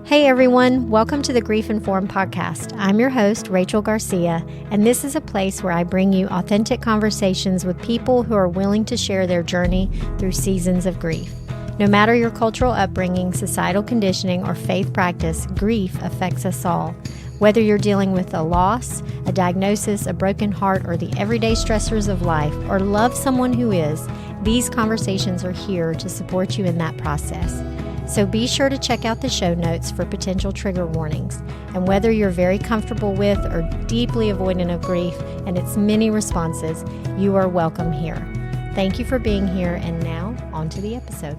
Hey everyone, welcome to the Grief Informed podcast. I'm your host, Rachel Garcia, and this is a place where I bring you authentic conversations with people who are willing to share their journey through seasons of grief. No matter your cultural upbringing, societal conditioning, or faith practice, grief affects us all. Whether you're dealing with a loss, a diagnosis, a broken heart, or the everyday stressors of life, or love someone who is, these conversations are here to support you in that process. So be sure to check out the show notes for potential trigger warnings. And whether you're very comfortable with or deeply avoidant of grief and its many responses, you are welcome here. Thank you for being here, and now on to the episode.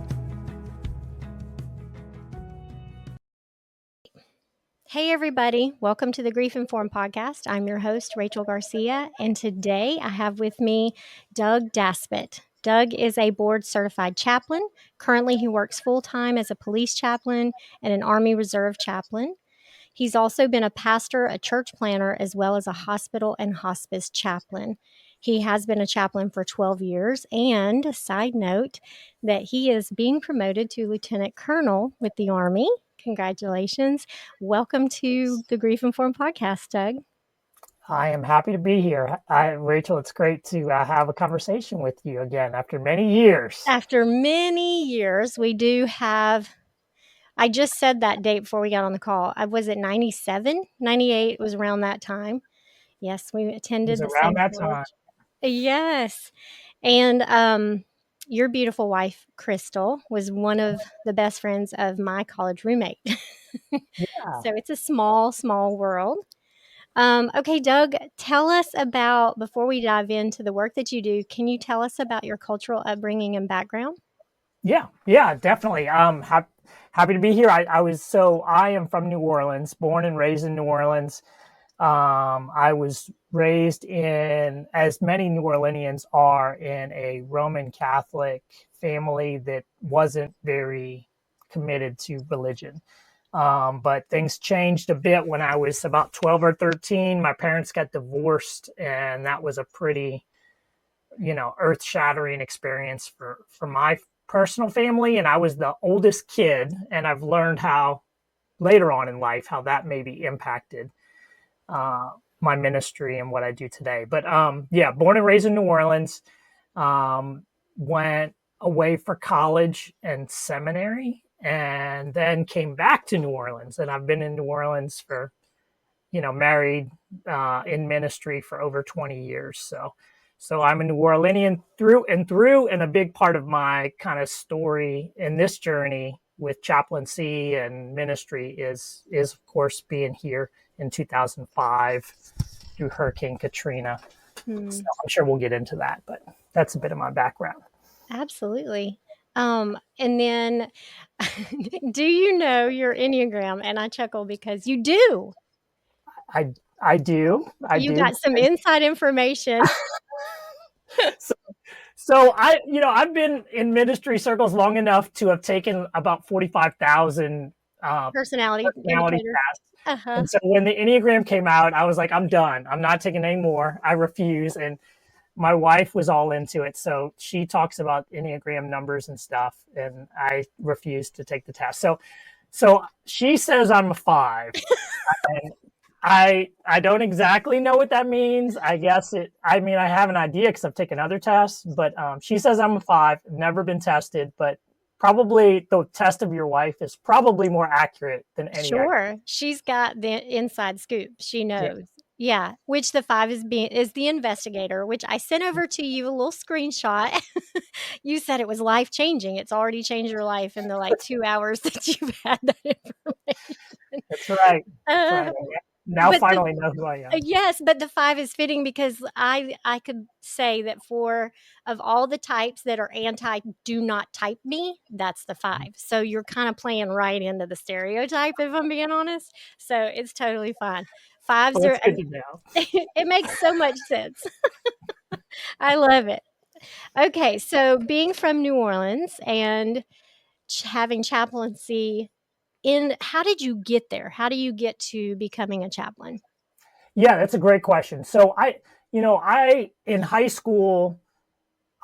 Hey everybody, welcome to the Grief Informed podcast. I'm your host, Rachel Garcia, and today I have with me Doug Daspit. Doug is a Board Certified Chaplain. Currently, he works full-time as a Police Chaplain and an Army Reserve Chaplain. He's also been a pastor, a church planner, as well as a hospital and hospice chaplain. He has been a chaplain for 12 years, and a side note that he is being promoted to Lieutenant Colonel with the Army. Congratulations. Welcome to the Grief Informed podcast, Doug. I am happy to be here. Rachel, it's great to have a conversation with you again after many years. After many years, we do have, I just said that date before we got on the call. Was it 97? 98 was around that time. Yes, we attended the same that college. time. Yes. And your beautiful wife, Crystal, was one of the best friends of my college roommate. Yeah. So it's a small, small world. Okay, Doug, tell us about, before we dive into the work that you do, can you tell us about your cultural upbringing and background? Yeah, definitely. Happy to be here. I am from New Orleans, born and raised in New Orleans. I was raised in, as many New Orleanians are, in a Roman Catholic family that wasn't very committed to religion. But things changed a bit when I was about 12 or 13. My parents got divorced, and that was a pretty, earth-shattering experience for my personal family. And I was the oldest kid, and I've learned how later on in life how that maybe impacted my ministry and what I do today. But born and raised in New Orleans, went away for college and seminary, and then came back to New Orleans. And I've been in New Orleans for, married in ministry for over 20 years. So I'm a New Orleanian through and through, and a big part of my kind of story in this journey with chaplaincy and ministry is of course being here in 2005 through Hurricane Katrina. So I'm sure we'll get into that, but that's a bit of my background. Absolutely. And then do you know your Enneagram? And I chuckle because you do. I do. You got some inside information. So I've been in ministry circles long enough to have taken about 45,000 personality tests. Uh-huh. And so when the Enneagram came out, I was like, I'm done. I'm not taking any more. I refuse. And my wife was all into it. So she talks about Enneagram numbers and stuff, and I refused to take the test. So she says I'm a 5. And I don't exactly know what that means. I have an idea because I've taken other tests, but she says I'm a 5, never been tested, but probably the test of your wife is probably more accurate than any. Sure. She's got the inside scoop. She knows. Yeah. Which the 5 is the investigator, which I sent over to you a little screenshot. You said it was life changing. It's already changed your life in the 2 hours that you've had that information. That's right. Now finally know who I am. Yes, but the 5 is fitting because I could say that of all the types that are do not type me, that's the 5. So you're kind of playing right into the stereotype, if I'm being honest. So it's totally fine. 5s are good to know. It makes so much sense. I love it. Okay, so being from New Orleans and having chaplaincy, how did you get there? How do you get to becoming a chaplain? Yeah, that's a great question. So I in high school,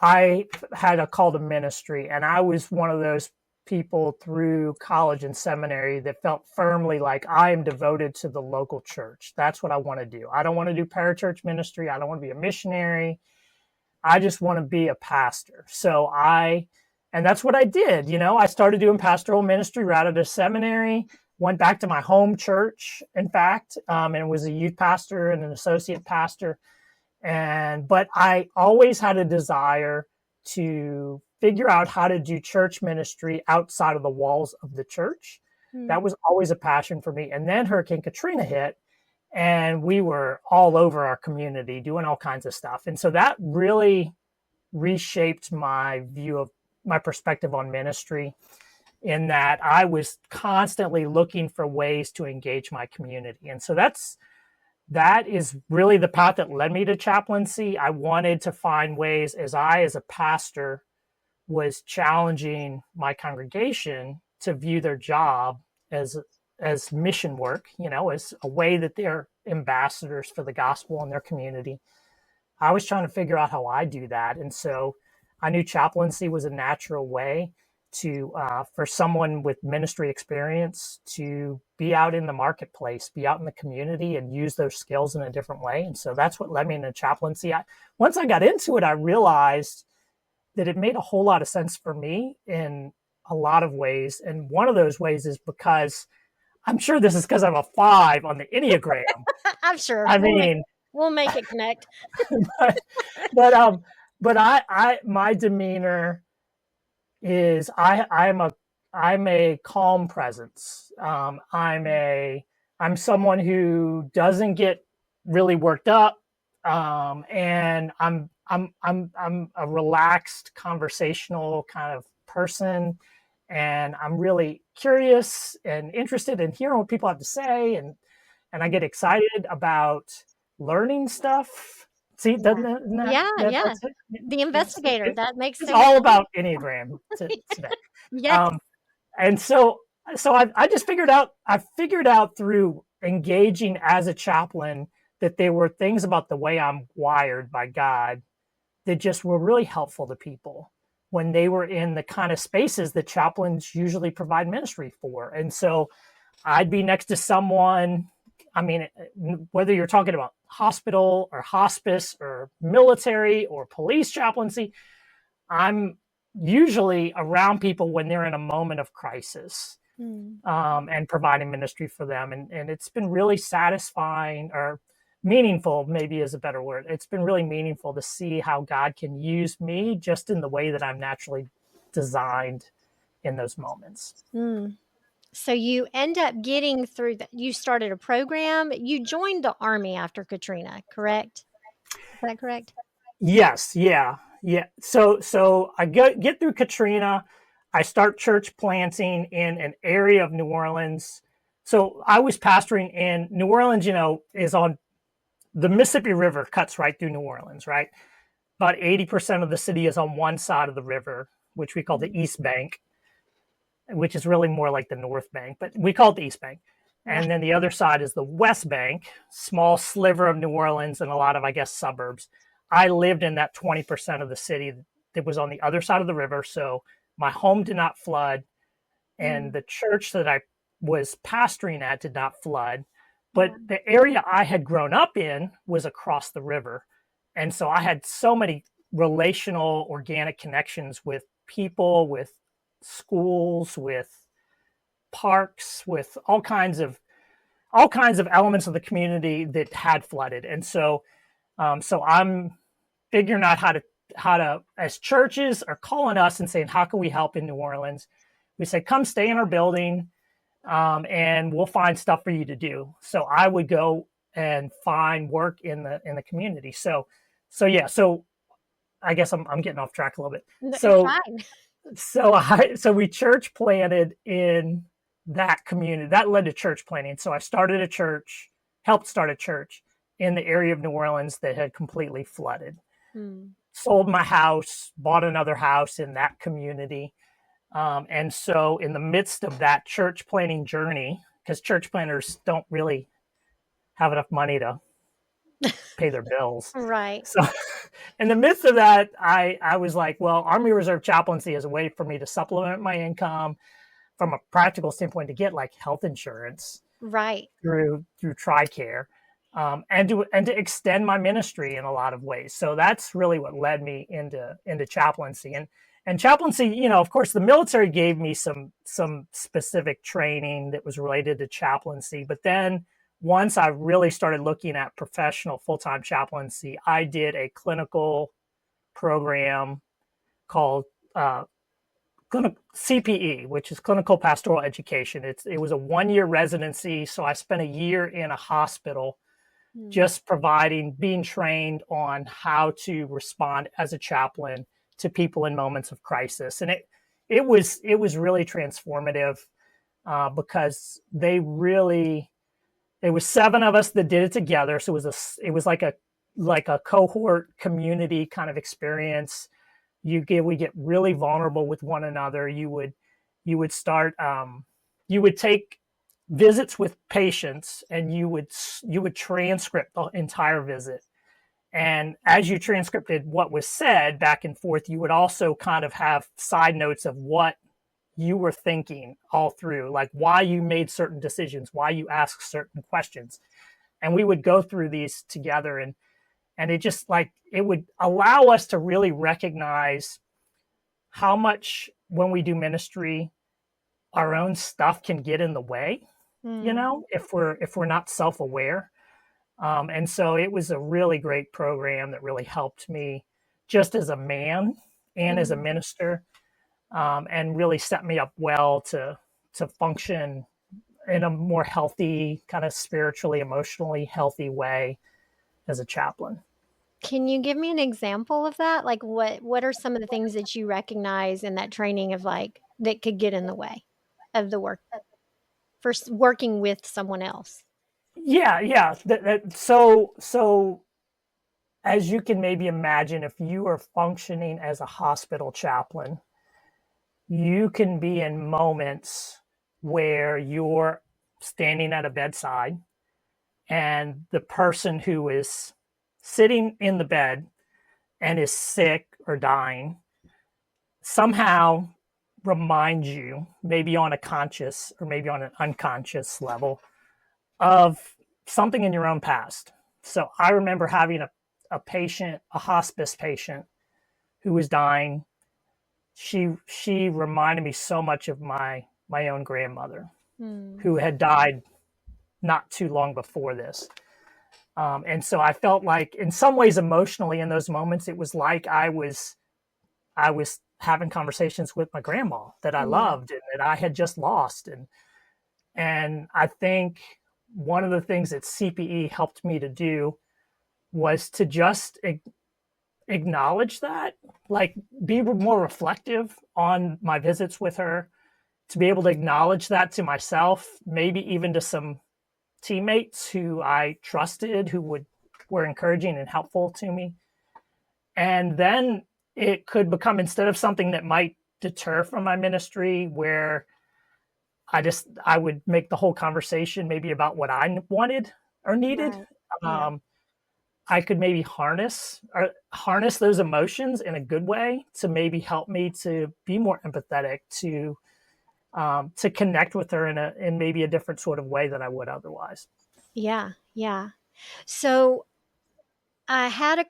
I had a call to ministry, and I was one of those people through college and seminary that felt firmly like I am devoted to the local church. That's what I want to do. I don't want to do parachurch ministry. I don't want to be a missionary. I just want to be a pastor. And that's what I did. I started doing pastoral ministry right out of seminary, went back to my home church, in fact, and was a youth pastor and an associate pastor. But I always had a desire to figure out how to do church ministry outside of the walls of the church. That was always a passion for me. And then Hurricane Katrina hit, and we were all over our community doing all kinds of stuff. And so that really reshaped my perspective on ministry, in that I was constantly looking for ways to engage my community. And so that is really the path that led me to chaplaincy. I wanted to find ways, as a pastor, was challenging my congregation to view their job as mission work, as a way that they're ambassadors for the gospel in their community. I was trying to figure out how I do that. And so I knew chaplaincy was a natural way to for someone with ministry experience to be out in the marketplace, be out in the community, and use those skills in a different way. And so that's what led me into chaplaincy. Once I got into it, I realized that it made a whole lot of sense for me in a lot of ways. And one of those ways is because I'm sure this is because I'm a 5 on the Enneagram. I'm sure. I mean, we'll make it connect. but my demeanor is I'm a calm presence. I'm someone who doesn't get really worked up, and I'm a relaxed, conversational kind of person, and I'm really curious and interested in hearing what people have to say, and I get excited about learning stuff. See, doesn't that, the investigator, that makes sense. It's all about Enneagram today. Yes. And so I just figured out through engaging as a chaplain that there were things about the way I'm wired by God that just were really helpful to people when they were in the kind of spaces that chaplains usually provide ministry for. And so I'd be next to someone, whether you're talking about hospital or hospice or military or police chaplaincy, I'm usually around people when they're in a moment of crisis, and providing ministry for them. And it's been really satisfying, or meaningful, maybe is a better word. It's been really meaningful to see how God can use me just in the way that I'm naturally designed in those moments. So you end up getting through that. You started a program. You joined the Army after Katrina, correct? Is that correct? Yes. Yeah. So I get through Katrina. I start church planting in an area of New Orleans. So I was pastoring in New Orleans, is on the Mississippi River, cuts right through New Orleans, right? About 80% of the city is on one side of the river, which we call the East Bank, which is really more like the North Bank, but we call it the East Bank. And then the other side is the West Bank, small sliver of New Orleans and a lot of, suburbs. I lived in that 20% of the city that was on the other side of the river. So my home did not flood, and the church that I was pastoring at did not flood. But the area I had grown up in was across the river. And so I had so many relational, organic connections with people, with schools, with parks, with all kinds of elements of the community that had flooded. And so I'm figuring out how to, as churches are calling us and saying, how can we help in New Orleans? We say, come stay in our building, and we'll find stuff for you to do. So I would go and find work in the community. So I guess I'm getting off track a little bit. So we church planted in that community. That led to church planting. So I helped start a church in the area of New Orleans that had completely flooded. Sold my house, bought another house in that community. And so in the midst of that church planting journey, because church planters don't really have enough money to pay their bills. Right. So in the midst of that, I was like, well, Army Reserve Chaplaincy is a way for me to supplement my income from a practical standpoint, to get like health insurance Right. through TRICARE, and to extend my ministry in a lot of ways. So that's really what led me into chaplaincy. And chaplaincy, you know, of course, the military gave me some specific training that was related to chaplaincy. But then once I really started looking at professional full-time chaplaincy, I did a clinical program called CPE, which is Clinical Pastoral Education. It was a 1-year residency, so I spent a year in a hospital, just being trained on how to respond as a chaplain to people in moments of crisis, and it was really transformative, because there was 7 of us that did it together, so it was like a cohort community kind of experience. We get really vulnerable with one another. You would start, you would take visits with patients, and you would transcript the entire visit. And as you transcripted what was said back and forth, you would also kind of have side notes of what you were thinking all through, like why you made certain decisions, why you asked certain questions. And we would go through these together, and it just like, it would allow us to really recognize how much, when we do ministry, our own stuff can get in the way, you know, if we're not self-aware. And so it was a really great program that really helped me just as a man and as a minister, and really set me up well to function in a more healthy, kind of spiritually, emotionally healthy way as a chaplain. Can you give me an example of that? Like what are some of the things that you recognize in that training of like that could get in the way of the work for working with someone else? Yeah. So as you can maybe imagine, if you are functioning as a hospital chaplain, you can be in moments where you're standing at a bedside, and the person who is sitting in the bed and is sick or dying somehow reminds you, maybe on a conscious or maybe on an unconscious level, of something in your own past. So I remember having a patient, a hospice patient, who was dying. She reminded me so much of my own grandmother, who had died not too long before this. And so I felt like, in some ways, emotionally, in those moments, it was like I was having conversations with my grandma that I loved and that I had just lost. And I think one of the things that CPE helped me to do was to just acknowledge that, like be more reflective on my visits with her, to be able to acknowledge that to myself, maybe even to some teammates who I trusted, who were encouraging and helpful to me. And then it could become, instead of something that might deter from my ministry, where I would make the whole conversation maybe about what I wanted or needed. Right. I could maybe harness those emotions in a good way to maybe help me to be more empathetic, to connect with her in maybe a different sort of way than I would otherwise. Yeah. So I have a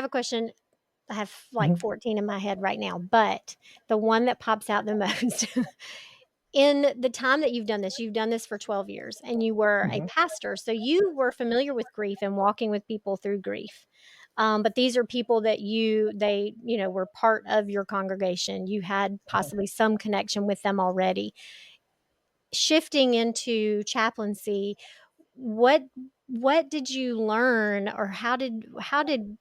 question. I have like 14 in my head right now, but the one that pops out the most in the time that you've done this for 12 years, and you were a pastor. So you were familiar with grief and walking with people through grief. But these are people that they were part of your congregation. You had possibly some connection with them already. Shifting into chaplaincy, what did you learn, or how did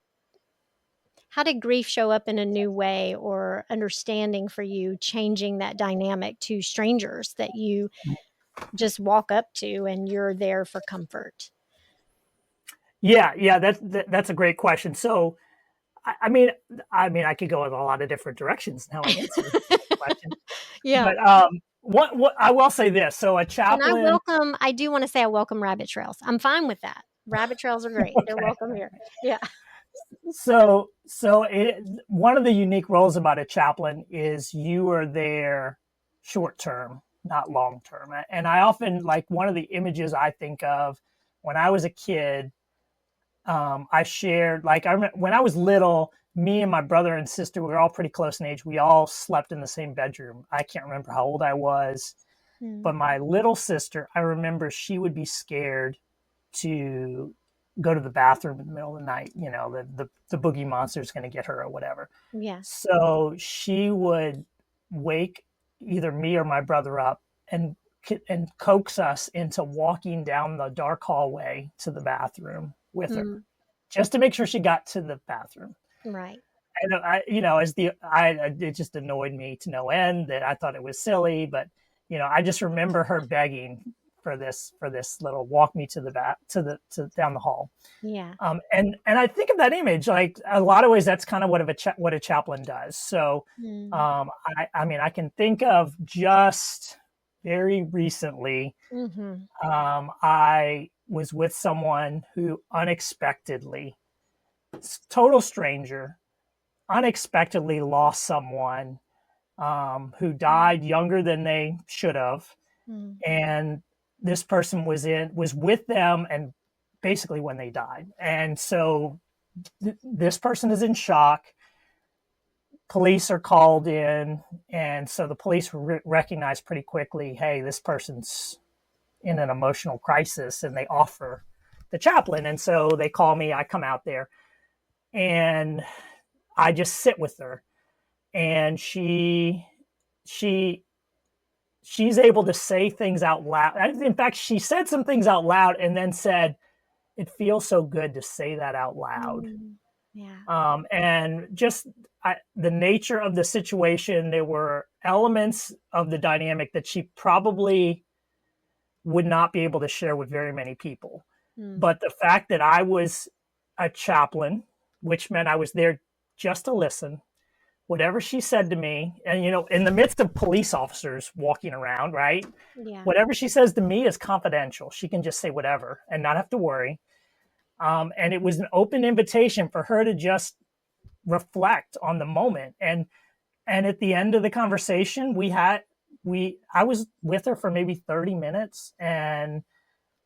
grief show up in a new way, or understanding for you, changing that dynamic to strangers that you just walk up to and you're there for comfort? Yeah, that's a great question. So, I mean, I could go in a lot of different directions in how I answer the question, Yeah. but what I will say this: so a And chaplain, I do want to say I welcome rabbit trails. I'm fine with that. Rabbit trails are great. They're Okay. welcome here. Yeah. One of the unique roles about a chaplain is you are there short term, not long term. And I often, like, one of the images I think of when I was a kid, I shared, like, I remember when I was little, me and my brother and sister, we were all pretty close in age. We all slept in the same bedroom. I can't remember how old I was, but Mm. my little sister, I remember she would be scared to go to the bathroom in the middle of the night. You know, the boogie monster is going to get her or whatever. Yeah. So she would wake either me or my brother up and coax us into walking down the dark hallway to the bathroom with her, Mm. just to make sure she got to the bathroom. Right. And it just annoyed me to no end, that I thought it was silly, but I just remember her begging for this little walk me to the back to down the hall. Yeah. And I think of that image, like, a lot of ways that's kind of what a chaplain does. So Mm. I mean, I can think of just very recently, Mm-hmm. I was with someone who unexpectedly, total stranger, unexpectedly lost someone, who died younger than they should have, Mm. and this person was with them, and basically when they died. And so this person is in shock. Police are called in, and so the police recognize pretty quickly, hey, this person's in an emotional crisis, and they offer the chaplain. And so they call me. I come out there, and I just sit with her, and she's able to say things out loud. In fact, she said some things out loud and then said, it feels so good to say that out loud. Mm. Yeah. And just the nature of the situation, there were elements of the dynamic that she probably would not be able to share with very many people. Mm. But the fact that I was a chaplain, which meant I was there just to listen, whatever she said to me, and in the midst of police officers walking around, right? Yeah. Whatever she says to me is confidential. She can just say whatever and not have to worry. And it was an open invitation for her to just reflect on the moment. And at the end of the conversation, I was with her for maybe 30 minutes, and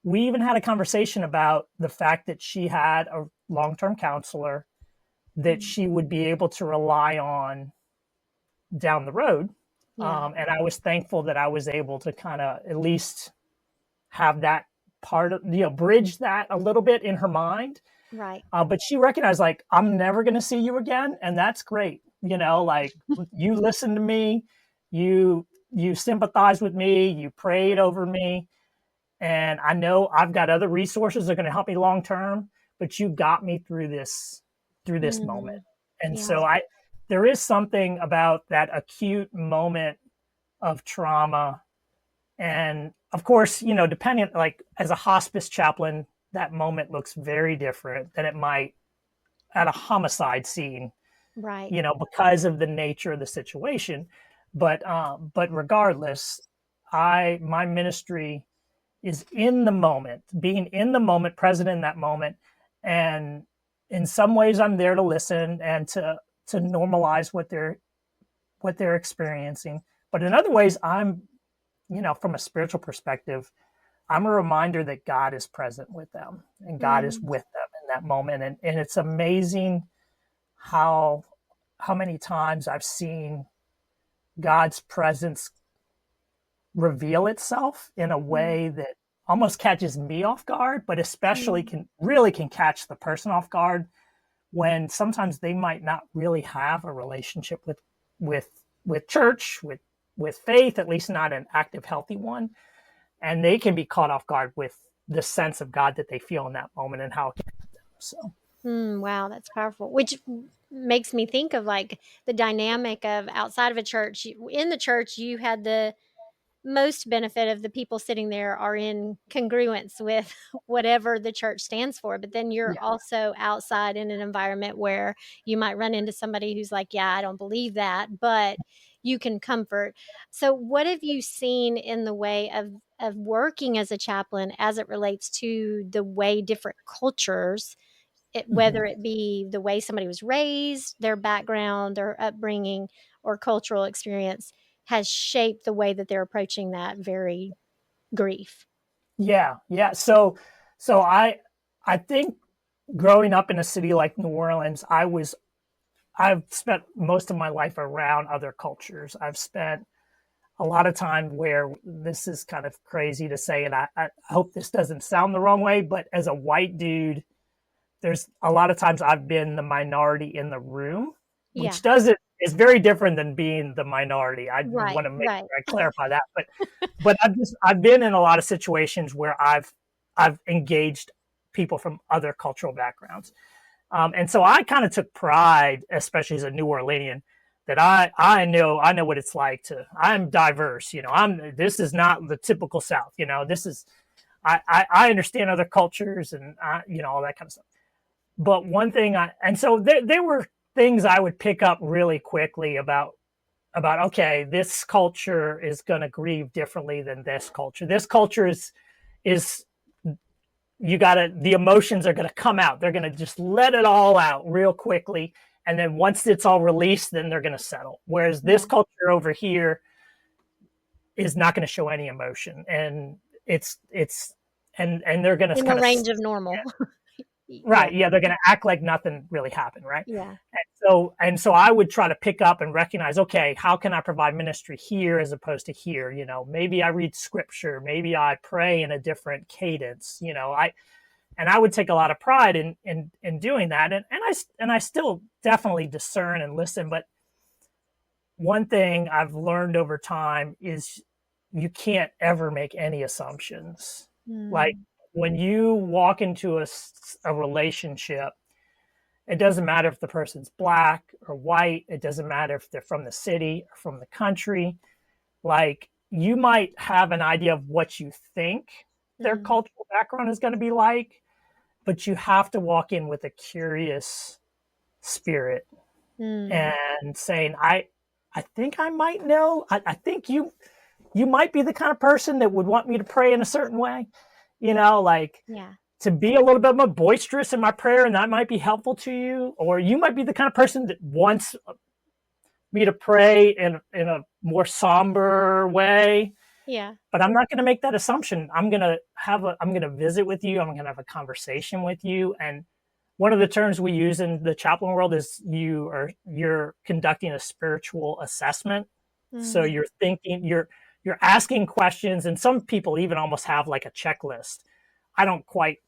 we even had a conversation about the fact that she had a long-term counselor that she would be able to rely on down the road. Yeah. And I was thankful that I was able to kind of at least have that part of, bridge that a little bit in her mind. Right. But she recognized, like, I'm never going to see you again. And that's great. Like, you listened to me, you sympathized with me, you prayed over me. And I know I've got other resources that are going to help me long term, but you got me through this moment. Mm. And Yeah. so there is something about that acute moment of trauma. And of course, depending, like, as a hospice chaplain, that moment looks very different than it might at a homicide scene, Right. because of the nature of the situation. But regardless, my ministry is in the moment, being in the moment, present in that moment. And in some ways I'm there to listen and to normalize what they're experiencing. But in other ways, I'm, from a spiritual perspective, I'm a reminder that God is present with them and God is Mm. with them in that moment. And it's amazing how many times I've seen God's presence reveal itself in a Mm. way that almost catches me off guard, but especially Mm. can catch the person off guard, when sometimes they might not really have a relationship with church, with faith, at least not an active, healthy one. And they can be caught off guard with the sense of God that they feel in that moment and how it can affect them. So Wow, that's powerful. Which makes me think of like the dynamic of outside of a church. In the church, you had the most benefit of the people sitting there are in congruence with whatever the church stands for. But then you're yeah. also outside in an environment where you might run into somebody who's like, yeah, I don't believe that, but you can comfort. So, what have you seen in the way of of working as a chaplain as it relates to the way different cultures, whether it be the way somebody was raised, their background, their upbringing, or cultural experience, has shaped the way that they're approaching that very grief. Yeah, yeah. So I think growing up in a city like New Orleans, I've spent most of my life around other cultures. I've spent a lot of time where, this is kind of crazy to say, and I hope this doesn't sound the wrong way, but as a white dude, there's a lot of times I've been the minority in the room, Yeah. which doesn't is very different than being the minority. I Right. want to make Right. sure I clarify that. But I've been in a lot of situations where I've engaged people from other cultural backgrounds. And so I kind of took pride, especially as a New Orleanian, that I know what it's like I'm diverse. This is not the typical South. This is I understand other cultures and all that kind of stuff. But one thing and so there were things I would pick up really quickly about okay, this culture is going to grieve differently than this culture. This culture is the emotions are going to come out. They're going to just let it all out real quickly. And then once it's all released, then they're going to settle. Whereas this culture over here is not going to show any emotion. And and they're going to in kind the of, range of normal. right. Yeah. They're going to act like nothing really happened. Right. Yeah. And so I would try to pick up and recognize, okay, how can I provide ministry here as opposed to here? Maybe I read scripture, maybe I pray in a different cadence. I would take a lot of pride in doing that, and I still definitely discern and listen. But one thing I've learned over time is you can't ever make any assumptions. Like when you walk into a relationship, it doesn't matter if the person's black or white. It doesn't matter if they're from the city or from the country. Like, you might have an idea of what you think their cultural background is going to be like, but you have to walk in with a curious spirit and saying, I think I might know. I think you might be the kind of person that would want me to pray in a certain way, to be a little bit more boisterous in my prayer, and that might be helpful to you. Or you might be the kind of person that wants me to pray in a more somber way. Yeah. But I'm not going to make that assumption. I'm going to visit with you. I'm going to have a conversation with you. And one of the terms we use in the chaplain world is you're conducting a spiritual assessment. So you're thinking, you're asking questions, and some people even almost have like a checklist. I don't quite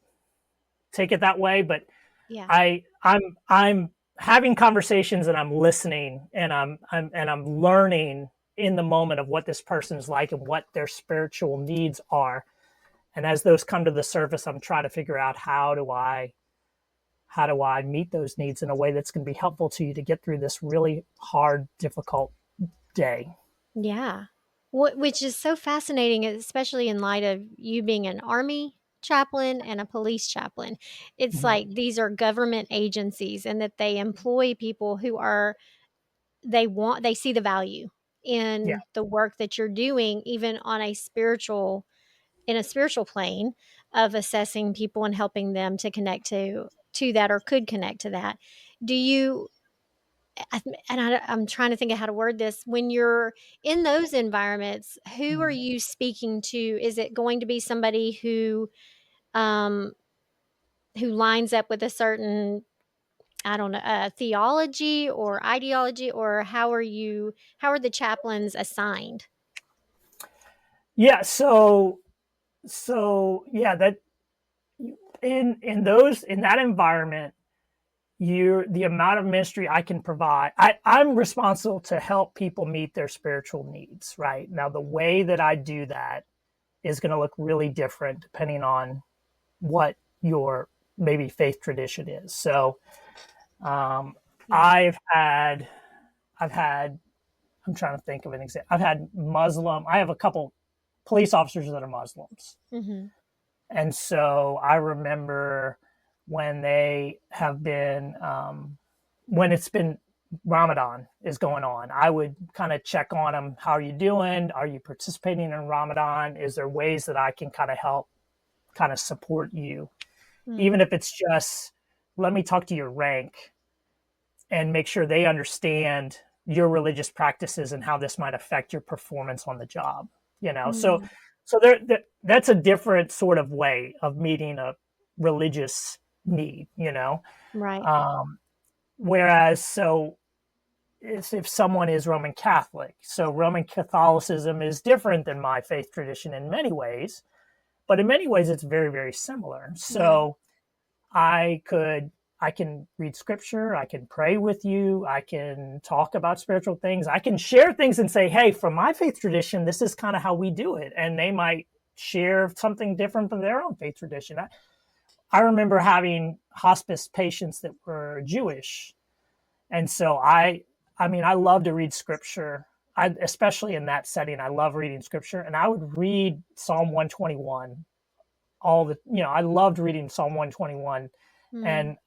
take it that way, but I'm having conversations, and I'm listening, and I'm learning in the moment of what this person's like and what their spiritual needs are. And as those come to the surface, I'm trying to figure out how do I meet those needs in a way that's going to be helpful to you to get through this really hard, difficult day. Yeah. Which is so fascinating, especially in light of you being an Army chaplain and a police chaplain. It's like these are government agencies, and that they employ people who they see the value Yeah. in the work that you're doing, even on a spiritual plane of assessing people and helping them to connect to that, or could connect to that. Do you I'm trying to think of how to word this. When you're in those environments, who are you speaking to? Is it going to be somebody um, who lines up with a certain, I don't know, theology or ideology, or how are the chaplains assigned? Yeah. So yeah, that in that environment, the amount of ministry I can provide, I'm responsible to help people meet their spiritual needs. Right now, the way that I do that is going to look really different depending on what your maybe faith tradition is. So I've had I'm trying to think of an example. I have a couple police officers that are Muslims. Mm-hmm. And so I remember when they have been, when it's been Ramadan is going on, I would kind of check on them. How are you doing? Are you participating in Ramadan? Is there ways that I can kind of help, kind of support you? Even if it's just, let me talk to your rank and make sure they understand your religious practices and how this might affect your performance on the job. So that's a different sort of way of meeting a religious need. Right. Whereas, so if someone is Roman Catholic, so Roman Catholicism is different than my faith tradition in many ways, but in many ways it's very, very similar. So I can read scripture, I can pray with you, I can talk about spiritual things, I can share things and say, hey, from my faith tradition, this is kind of how we do it. And they might share something different from their own faith tradition. I remember having hospice patients that were Jewish. And so I love to read scripture. Especially in that setting, I love reading scripture, and I would read Psalm 121 I loved reading Psalm 121. And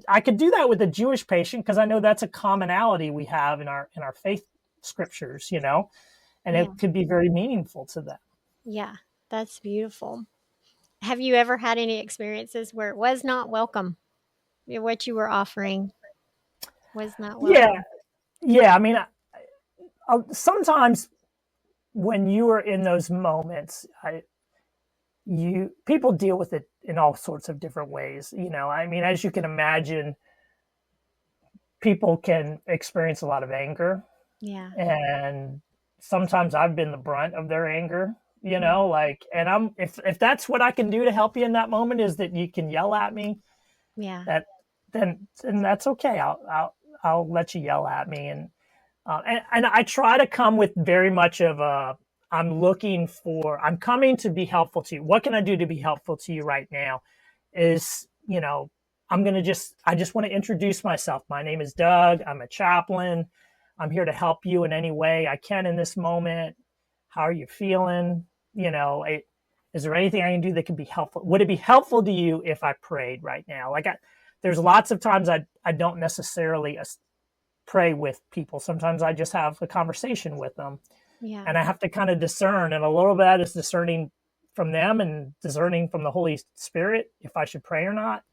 I could do that with a Jewish patient because I know that's a commonality we have in our faith scriptures, and it could be very meaningful to them. Yeah, that's beautiful. Have you ever had any experiences where it was not welcome? What you were offering was not welcome. Yeah. I mean, sometimes when you are in those moments, people deal with it in all sorts of different ways. I mean, as you can imagine, people can experience a lot of anger. Yeah. And sometimes I've been the brunt of their anger, and if that's what I can do to help you in that moment is that you can yell at me, then that's okay. I'll let you yell at me. And I try to come with very much of I'm coming to be helpful to you. What can I do to be helpful to you right now? Is, I just want to introduce myself. My name is Doug. I'm a chaplain. I'm here to help you in any way I can in this moment. How are you feeling? Is there anything I can do that can be helpful? Would it be helpful to you if I prayed right now? There's lots of times I don't necessarily pray with people. Sometimes I just have a conversation with them. Yeah. And I have to kind of discern, and a little bit of that is discerning from them and discerning from the Holy Spirit if I should pray or not.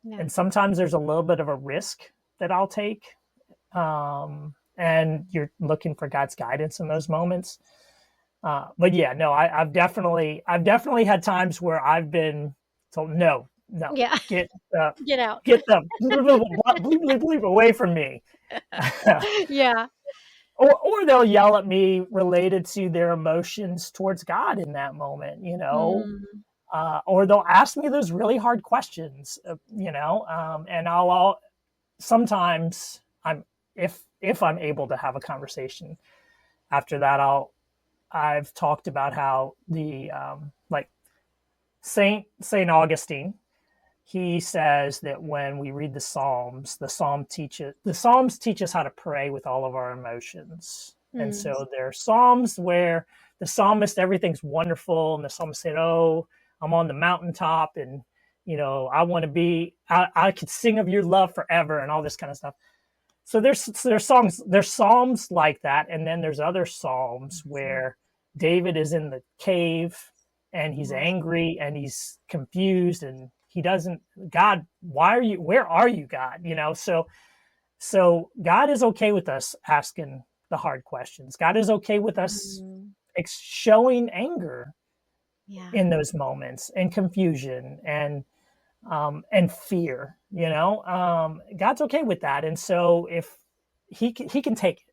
Yeah. And sometimes there's a little bit of a risk that I'll take. And you're looking for God's guidance in those moments. But yeah, no, I've definitely had times where I've been told, no, yeah. get out, get them bleep away from me. Yeah. Or they'll yell at me related to their emotions towards God in that moment, or they'll ask me those really hard questions, and sometimes if I'm able to have a conversation after that, I've talked about how the like Saint Augustine, he says that when we read the Psalms teach us how to pray with all of our emotions. And so there are Psalms where the psalmist, everything's wonderful, and the psalmist said, "Oh, I'm on the mountaintop, and I could sing of your love forever," and all this kind of stuff. So there's psalms like that, and then there's other psalms where David is in the cave and he's angry and he's confused and he doesn't, God, where are you, God? So God is okay with us asking the hard questions. God is okay with us showing anger in those moments, and confusion and fear, God's okay with that. And so if he can take it.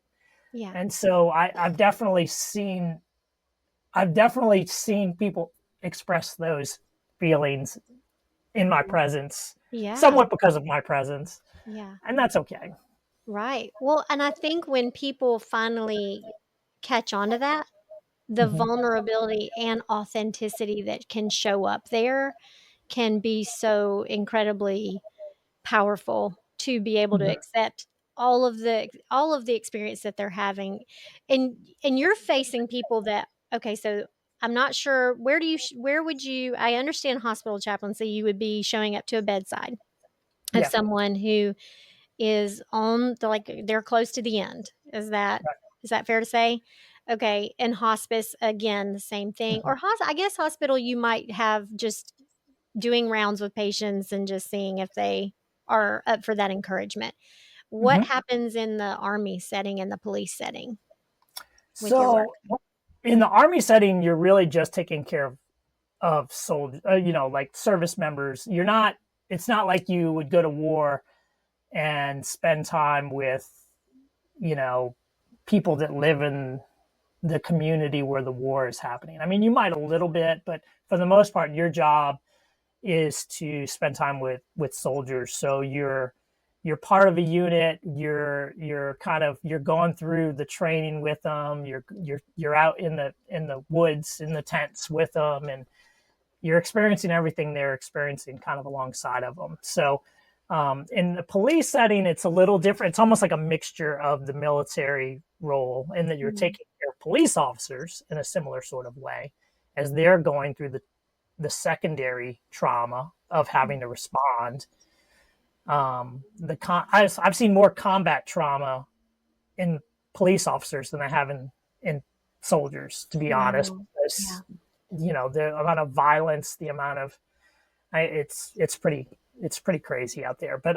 Yeah. And so I've definitely seen people express those feelings in my presence, somewhat because of my presence. Yeah. And that's okay. Right. Well, and I think when people finally catch on to that, the vulnerability and authenticity that can show up there can be so incredibly powerful to be able to accept all of the experience that they're having. And you're facing people that, okay, so I'm not sure, where would you, I understand hospital chaplaincy, you would be showing up to a bedside of someone who is on the, like, they're close to the end. Is that fair to say? Okay, and hospice again the same thing. Mhm. Or I guess hospital you might have just doing rounds with patients and just seeing if they are up for that encouragement. What Mhm. happens in the Army setting and the police setting with your work? So in the Army setting, you're really just taking care of soldiers, like service members. You're not. It's not like you would go to war and spend time with, you know, people that live in the community where the war is happening. I mean, you might a little bit, but for the most part, your job is to spend time with soldiers. So you're part of a unit. You're going through the training with them. You're out in the woods in the tents with them, and you're experiencing everything they're experiencing kind of alongside of them. So in the police setting, it's a little different. It's almost like a mixture of the military role in that you're Mhm. taking care of police officers in a similar sort of way as they're going through the secondary trauma of having to respond. I've seen more combat trauma in police officers than I have in soldiers, to be honest. Wow. Yeah. Because, the amount of violence, the amount of it's pretty crazy out there. But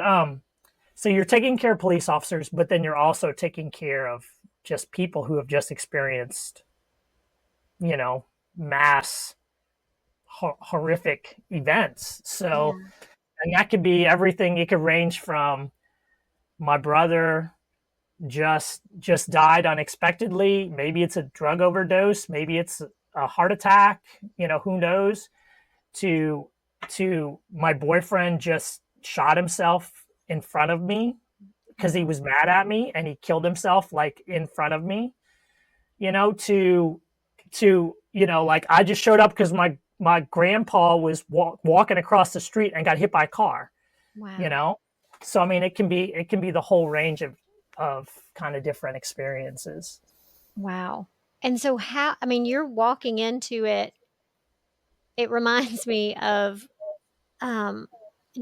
so you're taking care of police officers, but then you're also taking care of just people who have just experienced, you know, mass horrific events. So, Yeah. and that could be everything. It could range from my brother just died unexpectedly. Maybe it's a drug overdose. Maybe it's a heart attack. Who knows? To my boyfriend just shot himself in front of me because he Wow. was mad at me and he killed himself like in front of me. Like I just showed up because my grandpa was walking across the street and got hit by a car. you Wow. know so I mean it can be the whole range of kind of different experiences. Wow. And so how, I mean, you're walking into it. It reminds me of um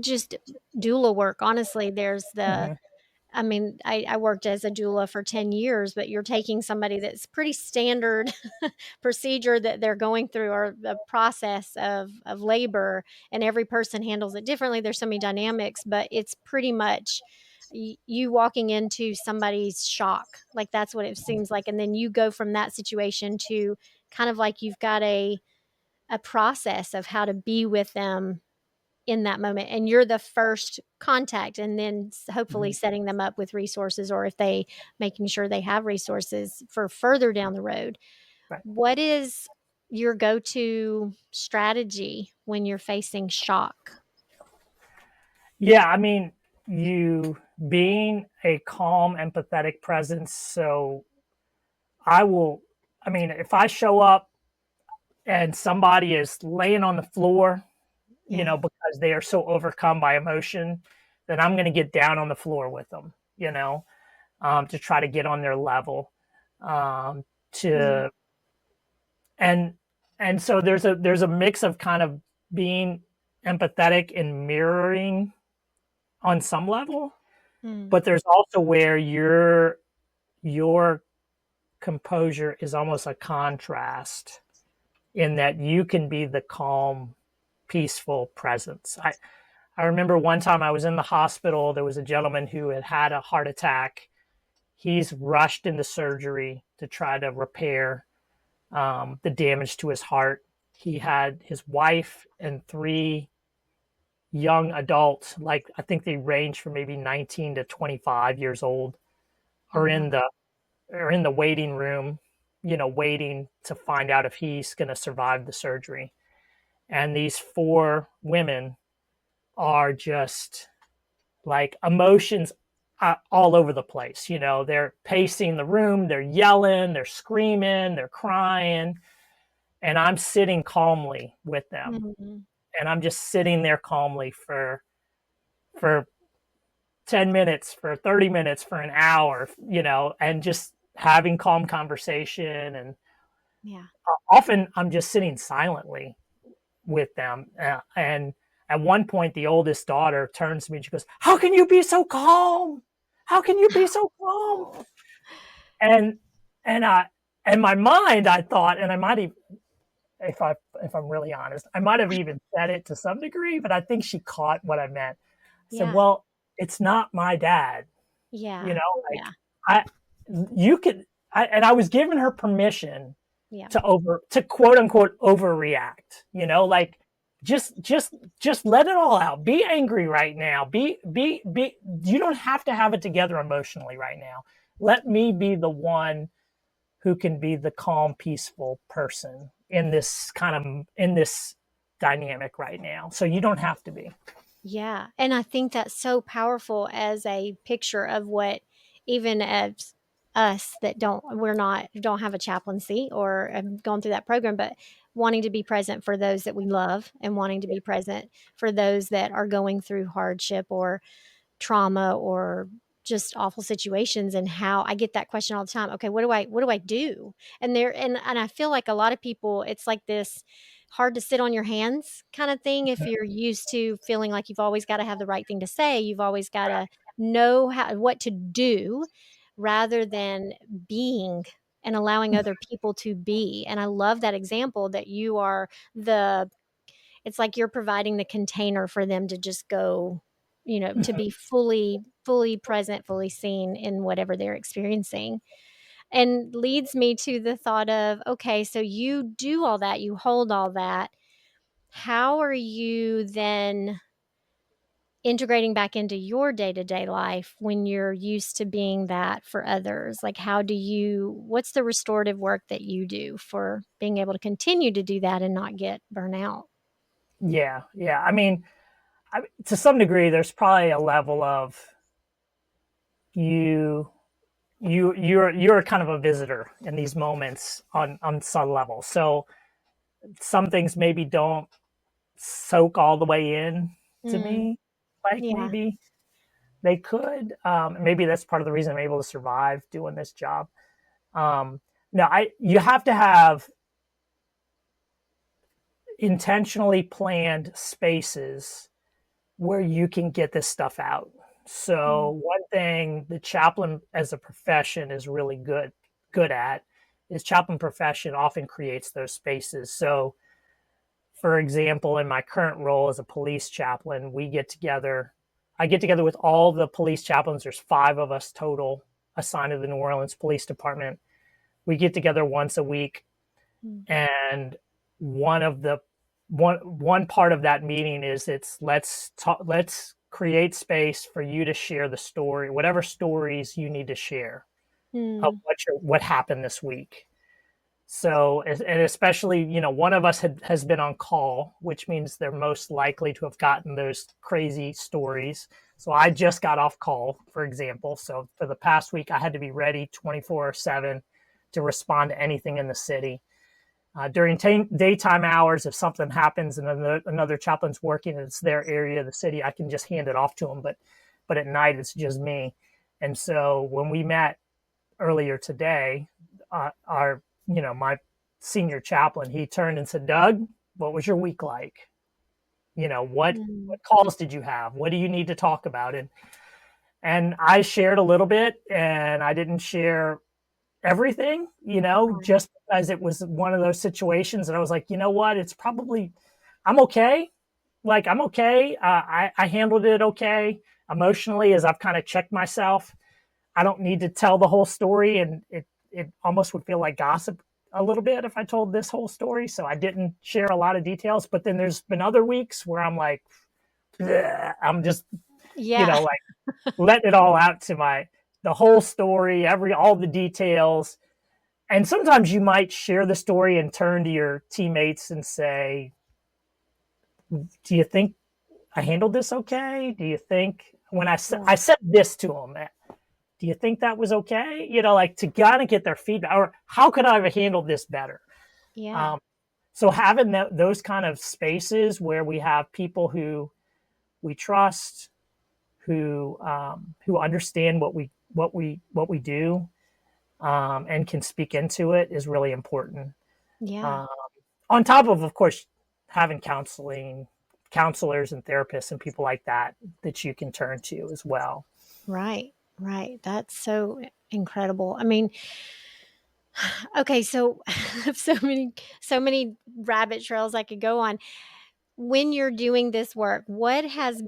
just doula work. Honestly, there's the Hmm. I mean, I worked as a doula for 10 years, but you're taking somebody that's pretty standard procedure that they're going through, or the process of labor, and every person handles it differently. There's so many dynamics, but it's pretty much you walking into somebody's shock. Like that's what it seems like. And then you go from that situation to kind of like you've got a process of how to be with them in that moment, and you're the first contact, and then hopefully Hmm. setting them up with resources, or if they making sure they have resources for further down the road. Right. What is your go-to strategy when you're facing shock? Yeah, I mean, you being a calm, empathetic presence. So I will, I mean, if I show up and somebody is laying on the floor, Yeah. because they are so overcome by emotion, then I'm going to get down on the floor with them, to try to get on their level. Um, Mm, to and and so there's a mix of kind of being empathetic and mirroring on some level, mm, but there's also where your composure is almost a contrast in that you can be the calm, peaceful presence. I remember one time I was in the hospital. There was a gentleman who had had a heart attack. He's rushed into surgery to try to repair the damage to his heart. He had his wife and three young adults, like I think they range from maybe 19 to 25 years old, oh, are wow. in the waiting room, waiting to find out if he's going to survive the surgery. And these four women are just like emotions all over the place. They're pacing the room, they're yelling, they're screaming, they're crying, and I'm sitting calmly with them. Mhm. And I'm just sitting there calmly for 10 minutes, for 30 minutes, for an hour, and just having calm conversation. And Yeah. often I'm just sitting silently with them. And at one point, the oldest daughter turns to me and she goes, "How can you be so calm?" How can you be so calm? Oh, And and I in my mind I thought, and I might even, if I'm really honest, I might have even said it to some degree, but I think she caught what I meant. I said, yeah. "Well, it's not my dad, you Yeah. know, Yeah. like I you could." And I was giving her permission Yeah. to quote unquote overreact, like just let it all out. Be angry right now. Be you don't have to have it together emotionally right now. Let me be the one who can be the calm, peaceful person in this dynamic right now. So you don't have to be. Yeah. And I think that's so powerful as a picture of what, even as us that don't have a chaplaincy or have gone through that program, but wanting to be present for those that we love and wanting to be present for those that are going through hardship or trauma or just awful situations. And how I get that question all the time. Okay, what do I do? And I feel like a lot of people, it's like this hard to sit on your hands kind of thing. If you're used to feeling like you've always got to have the right thing to say, you've always got to know what to do rather than being and allowing other people to be. And I love that example that you are the it's like you're providing the container for them to just go, to be fully present, fully seen in whatever they're experiencing. And leads me to the thought of, okay, so you do all that, you hold all that. How are you then integrating back into your day-to-day life when you're used to being that for others? Like, what's the restorative work that you do for being able to continue to do that and not get burnout? Yeah, yeah. To some degree, there's probably a level of you you're kind of a visitor in these moments on some level. So some things maybe don't soak all the way in to Mm, me, like yeah. maybe they could. Maybe that's part of the reason I'm able to survive doing this job. Um, no, I you have to have intentionally planned spaces where you can get this stuff out. Mm, So one thing the chaplain as a profession is really good at is chaplain profession often creates those spaces. So for example, in my current role as a police chaplain, I get together with all the police chaplains. There's 5 of us total assigned to the New Orleans Police Department. We get together once a week, mm, and one of the one part of that meeting is let's create space for you to share the story, whatever stories you need to share of mm, what happened this week. So, and especially, one of us has been on call, which means they're most likely to have gotten those crazy stories. So I just got off call, for example. So for the past week, I had to be ready 24/7 to respond to anything in the city. During daytime hours, if something happens and another chaplain's working and it's their area of the city, I can just hand it off to them. But at night, it's just me. And so when we met earlier today, our my senior chaplain, he turned and said, "Doug, what was your week like? mm. What calls did you have? What do you need to talk about?" And I shared a little bit, and I didn't share everything, Right. just as it was one of those situations. And I was like, you know what? I'm okay. Like, I'm okay. I handled it okay emotionally as I've kind of checked myself. I don't need to tell the whole story, and it almost would feel like gossip a little bit if I told this whole story. So I didn't share a lot of details. But then there's been other weeks where I'm like, I'm just, Yeah. like letting it all out to the whole story, all the details. And sometimes you might share the story and turn to your teammates and say, "Do you think I handled this okay? Do you think Yeah. I said this to them? Do you think that was okay?" Like to kind of get their feedback, or how could I have handled this better? Yeah. Um, so having those kind of spaces where we have people who we trust, who understand what we do, and can speak into it is really important. Yeah. Um, on top of course, having counselors and therapists and people like that you can turn to as well. Right. Right. That's so incredible. I mean, okay, so so many rabbit trails I could go on. When you're doing this work, what have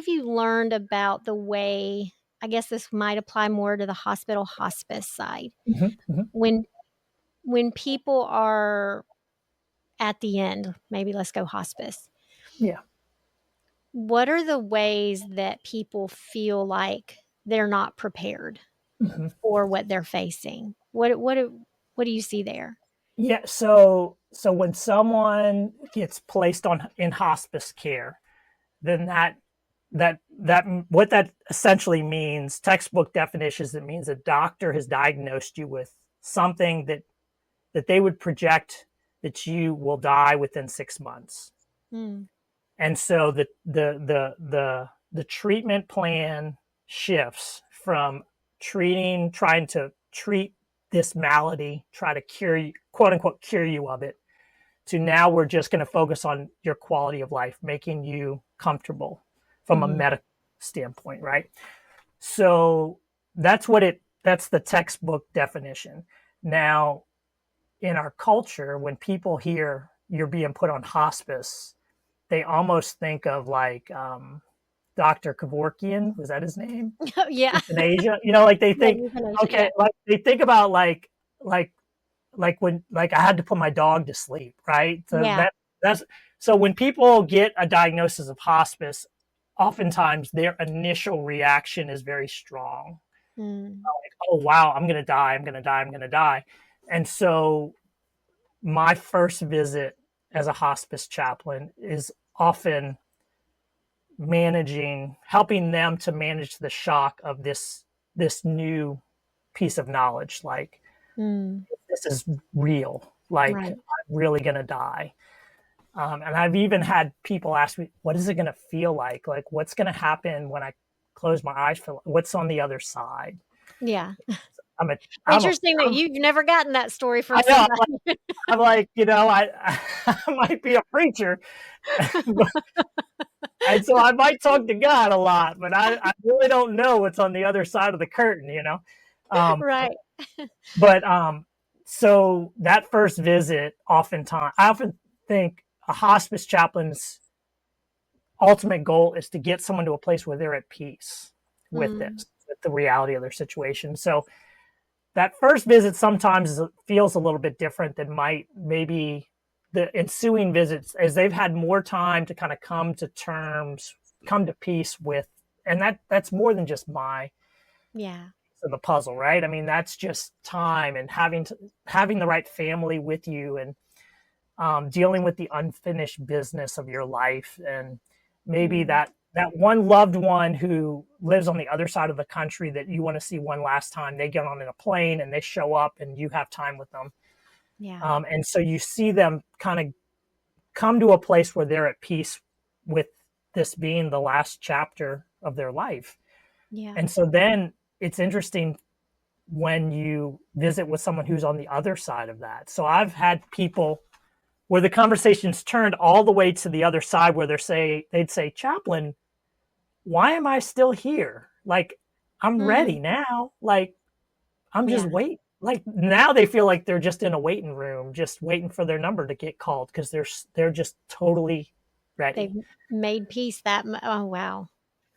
you learned about the way, I guess this might apply more to the hospital hospice side. Mhm, mhm. When people are at the end, maybe let's go hospice. Yeah. What are the ways that people feel like they're not prepared Mhm. for what they're facing? What do you see there? Yeah. So when someone gets placed on in hospice care, then that what that essentially means, textbook definitions, it means a doctor has diagnosed you with something that they would project that you will die within 6 months. Mm, And so the treatment plan shifts from trying to treat this malady, try to cure you, quote unquote, cure you of it, to now we're just going to focus on your quality of life, making you comfortable from a mhm, medical standpoint, right? So that's the textbook definition. Now, in our culture, when people hear you're being put on hospice, they almost think of like Dr. Kevorkian, was that his name? yeah. Euthanasia. You know, like they Yeah, think, euthanasia, yeah. okay, like they think about like when like I had to put my dog to sleep, right? So Yeah. that's so when people get a diagnosis of hospice, oftentimes their initial reaction is very strong. Mm, Like, oh wow, I'm gonna die, I'm gonna die, I'm gonna die. And so my first visit as a hospice chaplain is often helping them to manage the shock of this new piece of knowledge. Like mm, this is real. Like right. I'm really gonna die. And I've even had people ask me, "What is it gonna feel like? Like what's gonna happen when I close my eyes? For what's on the other side?" Yeah. I'm a, I'm a, Interesting that you've never gotten that story from I know. somebody. I'm like, I might be a preacher, and so I might talk to God a lot, but I really don't know what's on the other side of the curtain. Um, Right. but so that first visit, oftentimes, I often think a hospice chaplain's ultimate goal is to get someone to a place where they're at peace with Mm, this, with the reality of their situation. So that first visit sometimes feels a little bit different than might maybe the ensuing visits, as they've had more time to kind of come to terms, come to peace with, and that's more than just my yeah. of the puzzle, right? I mean, that's just time and having the right family with you, and dealing with the unfinished business of your life, and maybe Mm, that one loved one who lives on the other side of the country that you want to see one last time. They get on in a plane and they show up, and you have time with them, yeah. and so you see them kind of come to a place where they're at peace with this being the last chapter of their life. Yeah. And so then it's interesting when you visit with someone who's on the other side of that. So I've had people where the conversation's turned all the way to the other side, where they'd say, "Chaplain, why am I still here? Like, I'm Mm, ready now. Like, I'm just yeah. waiting." Like now they feel like they're just in a waiting room, just waiting for their number to get called because they're just totally They've ready. made peace oh, wow.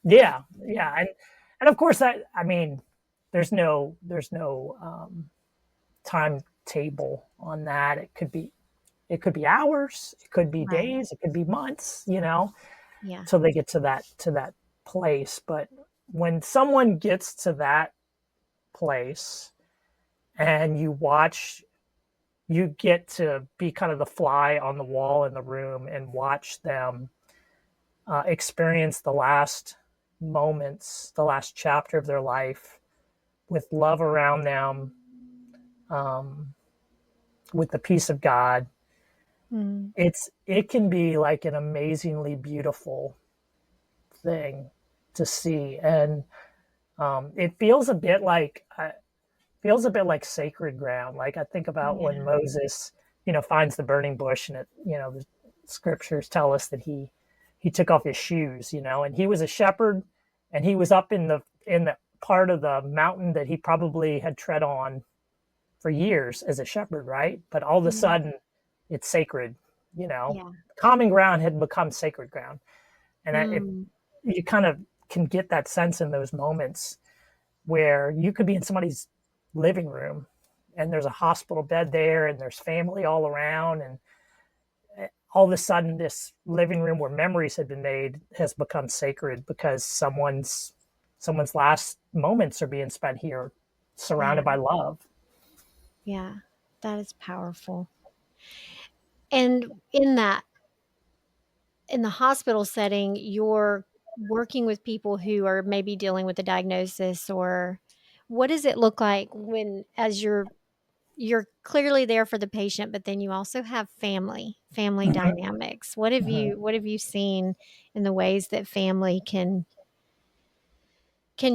Yeah, yeah, and of course I mean, there's no timetable on that. It could be hours, it could be Right. days, it could be months, Yeah. till they get to that place. But when someone gets to that place and you get to be kind of the fly on the wall in the room and watch them experience the last moments, the last chapter of their life with love around them, um, with the peace of God. Mm, It can be like an amazingly beautiful thing to see, and it feels a bit like sacred ground. Like I think about when yeah. Moses, finds the burning bush, and the scriptures tell us that he took off his shoes, and he was a shepherd, and he was up in the part of the mountain that he probably had tread on for years as a shepherd, right? But all of a sudden, it's sacred. Yeah. Common ground had become sacred ground, and you kind of can get that sense in those moments where you could be in somebody's living room, and there's a hospital bed there, and there's family all around, and all of a sudden, this living room where memories had been made has become sacred because someone's last moments are being spent here, surrounded by love. Yeah. That is powerful. And in the hospital setting, you're working with people who are maybe dealing with a diagnosis, or what does it look like when, as you're clearly there for the patient, but then you also have family Mhm. dynamics. What have you seen in the ways that family can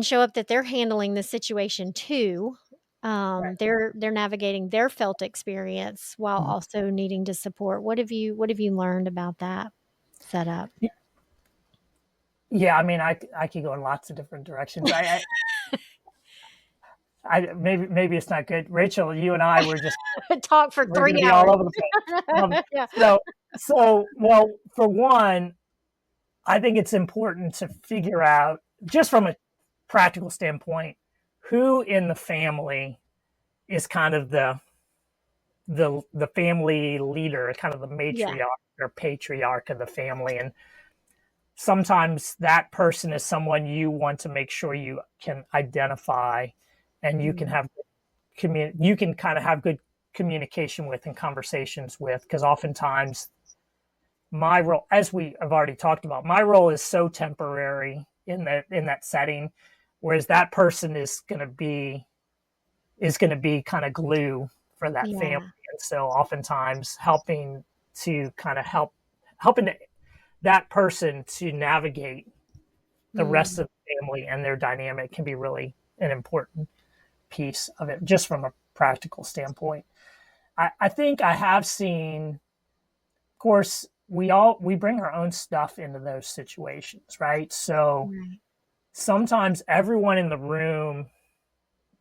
show up, that they're handling the situation too? They're navigating their felt experience while Mhm. also needing to support. What have you learned about that setup? Yeah, I mean, I could go in lots of different directions. Maybe it's not good. Rachel, you and I Talk for we're going to 3 be all hours. over the place. Yeah. Well, for one, I think it's important to figure out, just from a practical standpoint, who in the family is kind of the family leader, kind of the Yeah. matriarch or patriarch of the family. And sometimes that person is someone you want to make sure you can identify, and you can Mm. have you can kind of have good communication with and conversations with, because oftentimes my role, as we have already talked about, my role is so temporary in that setting, whereas that person is going to be kind of glue for that family. Yeah. And so oftentimes helping to kind of helping that person to navigate the rest Mm. of the family and their dynamic can be really an important piece of it, just from a practical standpoint. I think I have seen, of course, we bring our own stuff into those situations, right? So Right. sometimes everyone in the room,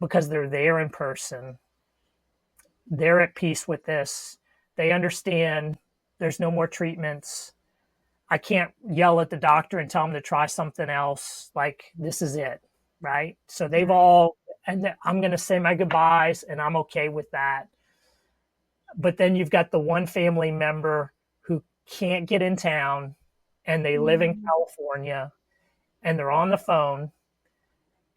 because they're there in person, they're at peace with this. They understand there's no more treatments. I can't yell at the doctor and tell him to try something else. Like, this is it, right? So they've Right. all, and I'm going to say my goodbyes, and I'm okay with that. But then you've got the one family member who can't get in town, and they live in Mm. California, and they're on the phone,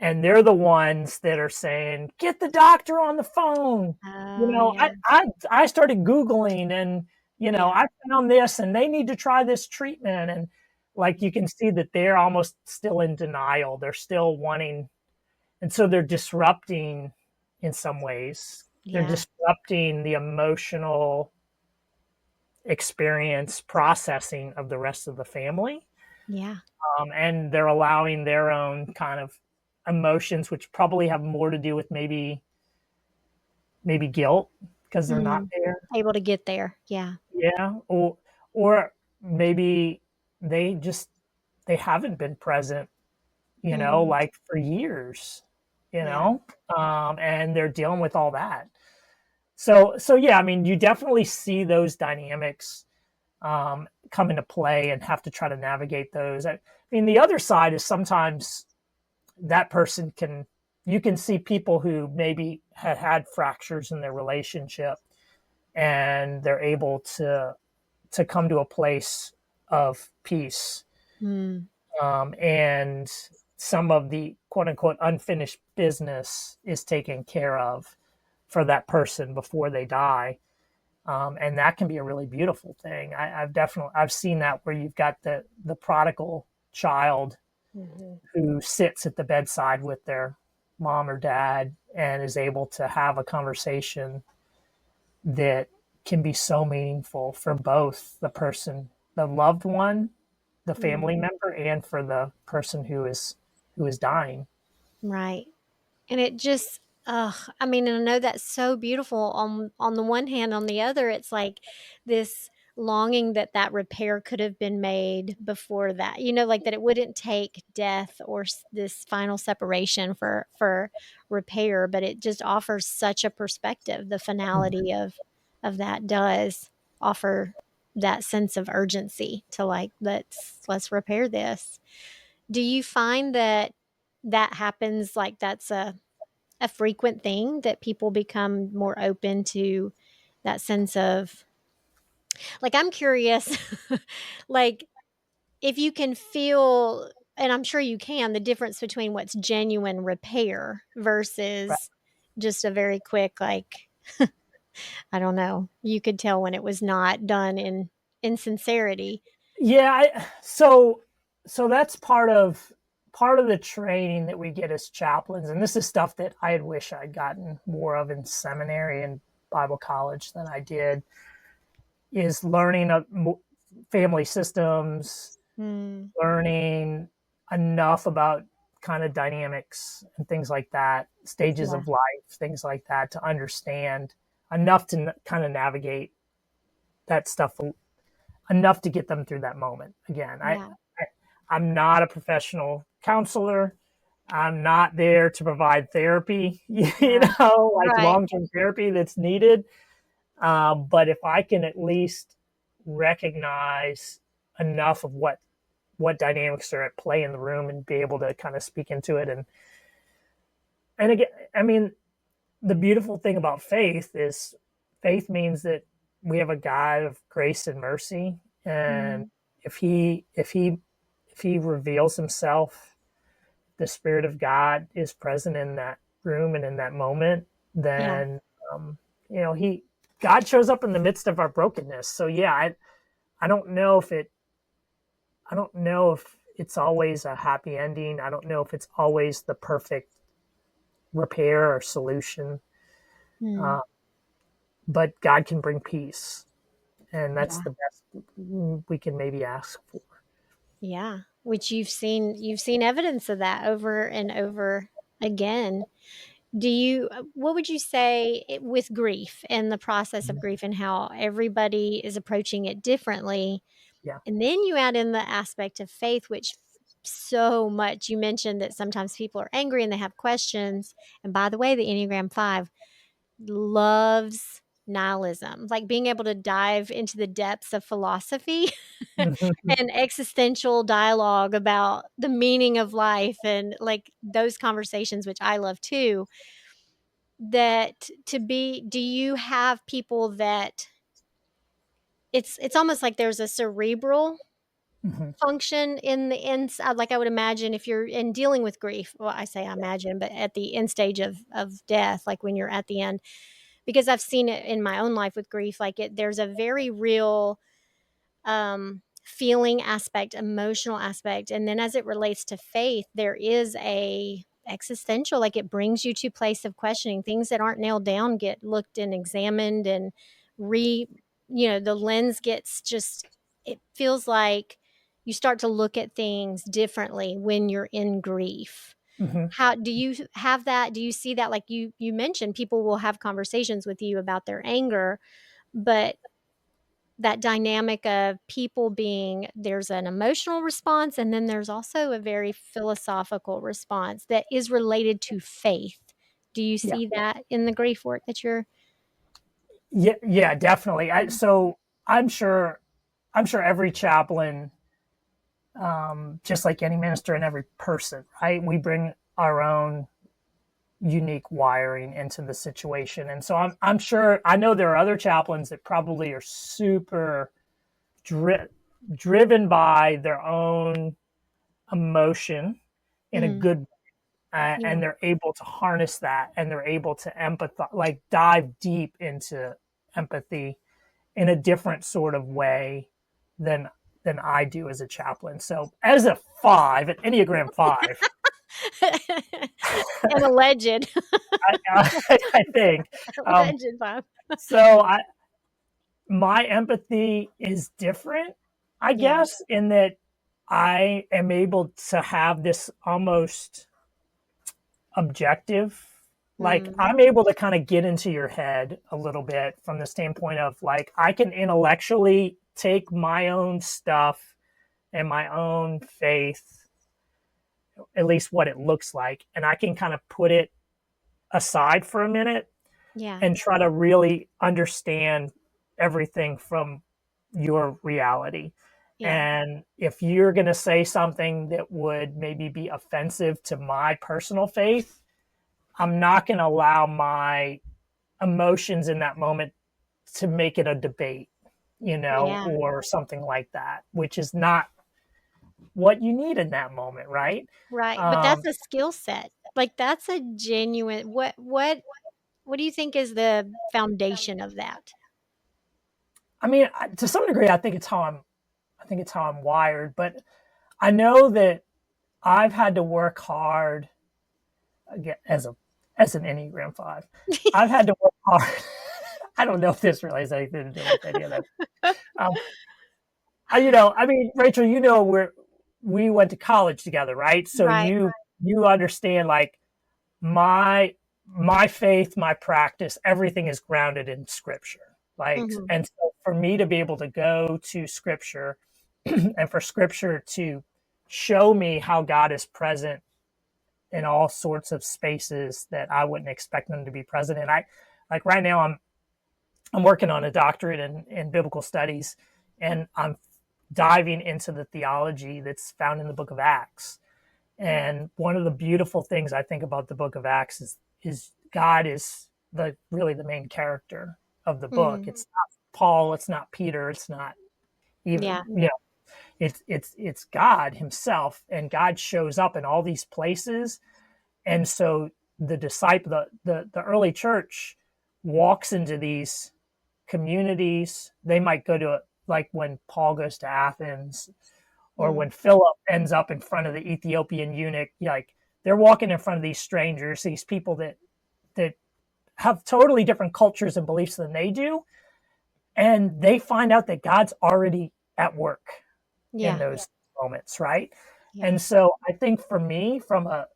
and they're the ones that are saying, "Get the doctor on the phone." Oh, yeah. I started Googling, and Yeah. I found this, and they need to try this treatment. And like, you can see that they're almost still in denial. They're still wanting, and so they're disrupting in some ways. They're Yeah. disrupting the emotional experience processing of the rest of the family. Yeah. And they're allowing their own kind of emotions, which probably have more to do with maybe guilt because they're not Mhm. there. Able to get there. Yeah. Yeah, or maybe they just they haven't been present, Mm. like for years, Yeah. and they're dealing with all that. So yeah, I mean, you definitely see those dynamics come into play and have to try to navigate those. I mean, the other side is sometimes that person can you can see people who maybe had fractures in their relationship, and they're able to come to a place of peace, Mm. and some of the quote unquote unfinished business is taken care of for that person before they die. And that can be a really beautiful thing. I've seen that, where you've got the prodigal child Mhm. who sits at the bedside with their mom or dad and is able to have a conversation that can be so meaningful for both the loved one, the family Mhm. member, and for the person who is dying. Right. And it just, I mean, and I know that's so beautiful on the one hand. On the other, it's like this longing that that repair could have been made before that, you know, like that it wouldn't take death or this final separation for repair, but it just offers such a perspective. The finality of that does offer that sense of urgency to like, let's repair this. Do you find that that happens, like that's a frequent thing, that people become more open to that sense of, like, I'm curious, like, if you can feel, and I'm sure you can, the difference between what's genuine repair Right. versus just a very quick, like, I don't know, you could tell when it was not done in sincerity. Yeah, so that's part of the training that we get as chaplains, and this is stuff that I wish I'd gotten more of in seminary and Bible college than I did, is learning family systems, Mm, learning enough about kind of dynamics and things like that, stages yeah, of life, things like that, to understand enough to kind of navigate that stuff, enough to get them through that moment. Again, yeah, I'm not a professional counselor. I'm not there to provide therapy, right, like right, long-term therapy that's needed. But if I can at least recognize enough of what dynamics are at play in the room and be able to kind of speak into it, and again, I mean, the beautiful thing about faith is faith means that we have a God of grace and mercy, and mm, if he reveals himself, the Spirit of God is present in that room and in that moment, yeah, then he God shows up in the midst of our brokenness. So yeah, I don't know if it's always a happy ending. I don't know if it's always the perfect repair or solution, mm, uh, but God can bring peace, and that's yeah, the best we can maybe ask for. yeah, which you've seen evidence of that over and over again. Do you what would you say with grief and the process of grief and how everybody is approaching it differently? Yeah. And then you add in the aspect of faith, which so much you mentioned that sometimes people are angry and they have questions. And by the way, the Enneagram 5 loves nihilism, like being able to dive into the depths of philosophy Mhm. and existential dialogue about the meaning of life and like those conversations, which I love too. That to be, do you have people that it's almost like there's a cerebral Mhm. function in the inside, like I would imagine if you're in dealing with grief, well, I say I imagine, but at the end stage of death, like when you're at the end, because I've seen it in my own life with grief, like there's a very real feeling aspect, emotional aspect, and then as it relates to faith, there is a existential, like it brings you to place of questioning. Things that aren't nailed down get looked and examined and re the lens gets just, it feels like you start to look at things differently when you're in grief. Mhm. How do you have that? Do you see that? Like you mentioned, people will have conversations with you about their anger, but that dynamic of people being, there's an emotional response and then there's also a very philosophical response that is related to faith. Do you Yeah. see that in the grief work that you're Yeah. Yeah. Definitely. So I'm sure. I'm sure every chaplain, just like any minister and every person, right? We bring our own unique wiring into the situation, and so I'm sure I know there are other chaplains that probably are super dri- driven by their own emotion in a mm, good, yeah, and they're able to harness that, and they're able to empathize, like dive deep into empathy in a different sort of way than than I do as a chaplain. So as a five, an Enneagram five, and a legend. I think. Um, Legend vibe. so my empathy is different, I Yeah, guess, in that I am able to have this almost objective Like, I'm able to kind of get into your head a little bit from the standpoint of, like, I can intellectually take my own stuff and my own faith, at least what it looks like, and I can kind of put it aside for a minute Yeah. and try to really understand everything from your reality. Yeah. And if you're going to say something that would maybe be offensive to my personal faith, I'm not going to allow my emotions in that moment to make it a debate, Yeah. or something like that, which is not what you need in that moment, right? Right. But Um, that's a skill set. Like that's a genuine what do you think is the foundation of that? I mean, to some degree, I think it's how I'm wired, but I know that I've had to work hard again as an Enneagram 5. I've had to work hard. I don't know if this really has anything to do with any of that. Um, I mean, Rachel, we went to college together, right? So Right. you understand, like, my my faith, my practice, everything is grounded in Scripture. Like, Mhm. and so for me to be able to go to Scripture and for Scripture to show me how God is present in all sorts of spaces that I wouldn't expect them to be present in. I like right now I'm working on a doctorate in biblical studies, and I'm diving into the theology that's found in the book of Acts. And one of the beautiful things I think about the book of Acts is God is really the main character of the book. Mm. It's not Paul, it's not Peter, it's not even, Yeah. it's God himself, and God shows up in all these places. And so the early church walks into these communities. They might go to, like, when Paul goes to Athens, or Mm. when Philip ends up in front of the Ethiopian eunuch. Like, they're walking in front of these strangers, these people that have totally different cultures and beliefs than they do, and they find out that God's already at work in Yeah. those moments, right? Yeah. And so I think for me, from a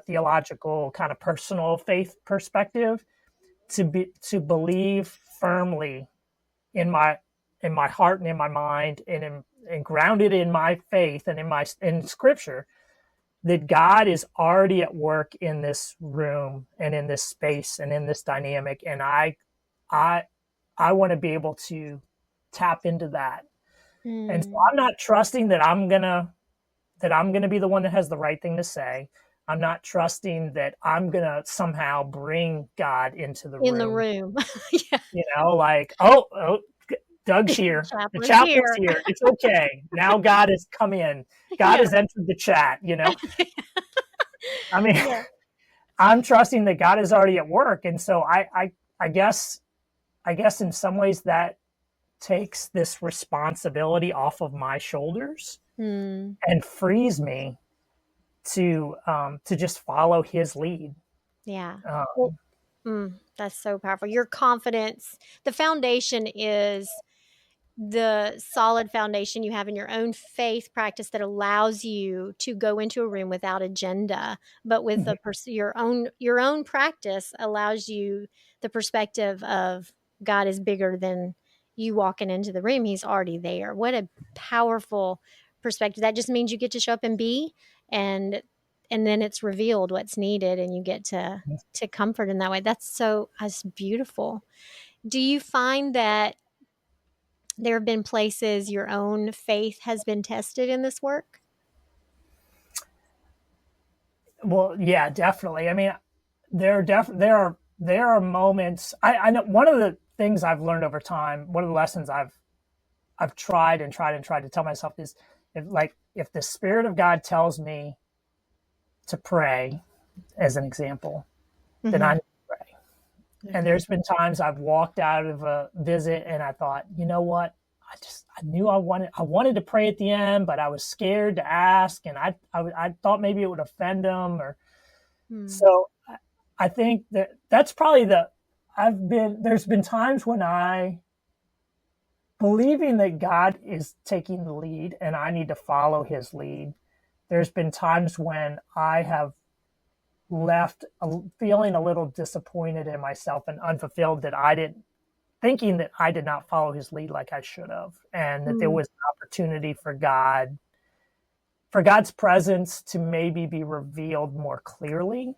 theological kind of personal faith perspective, to believe firmly in my heart and in my mind, and grounded in my faith and in Scripture, that God is already at work in this room and in this space and in this dynamic, and I I want to be able to tap into that. And so Mm. I'm not trusting that I'm gonna be the one that has the right thing to say. I'm not trusting that I'm gonna somehow bring God into the In the room. room. Yeah. Like, Doug's here. The Chaplain's chaplain's here. here. It's okay. Now God has come in. God Yeah. has entered the chat. I mean, Yeah. I'm trusting that God is already at work. And so I guess in some ways that takes this responsibility off of my shoulders Mm. and frees me to just follow his lead. Yeah. Well, Um, that's so powerful. Your confidence, the foundation is the solid foundation you have in your own faith practice that allows you to go into a room without agenda, but with the your own practice allows you the perspective of God is bigger than you walking into the room. He's already there. What a powerful perspective. That just means you get to show up and be, and then it's revealed what's needed and you get to comfort in that way. That's beautiful. Do you find that there have been places your own faith has been tested in this work? well, yeah, definitely. I mean, there are moments. I know one of the things I've learned over time. One of the lessons I've tried and tried and tried to tell myself is, if the Spirit of God tells me to pray, as an example, then I Mhm. need to pray. And Okay. there's been times I've walked out of a visit and I thought, you know what? I knew I wanted to pray at the end, but I was scared to ask, and I thought maybe it would offend them, or Mm. so. I think that's probably there's been times when I, believing that God is taking the lead and I need to follow his lead. There's been times when I have left feeling a little disappointed in myself and unfulfilled thinking that I did not follow his lead like I should have, and that there Mm. was an opportunity for God's presence to maybe be revealed more clearly,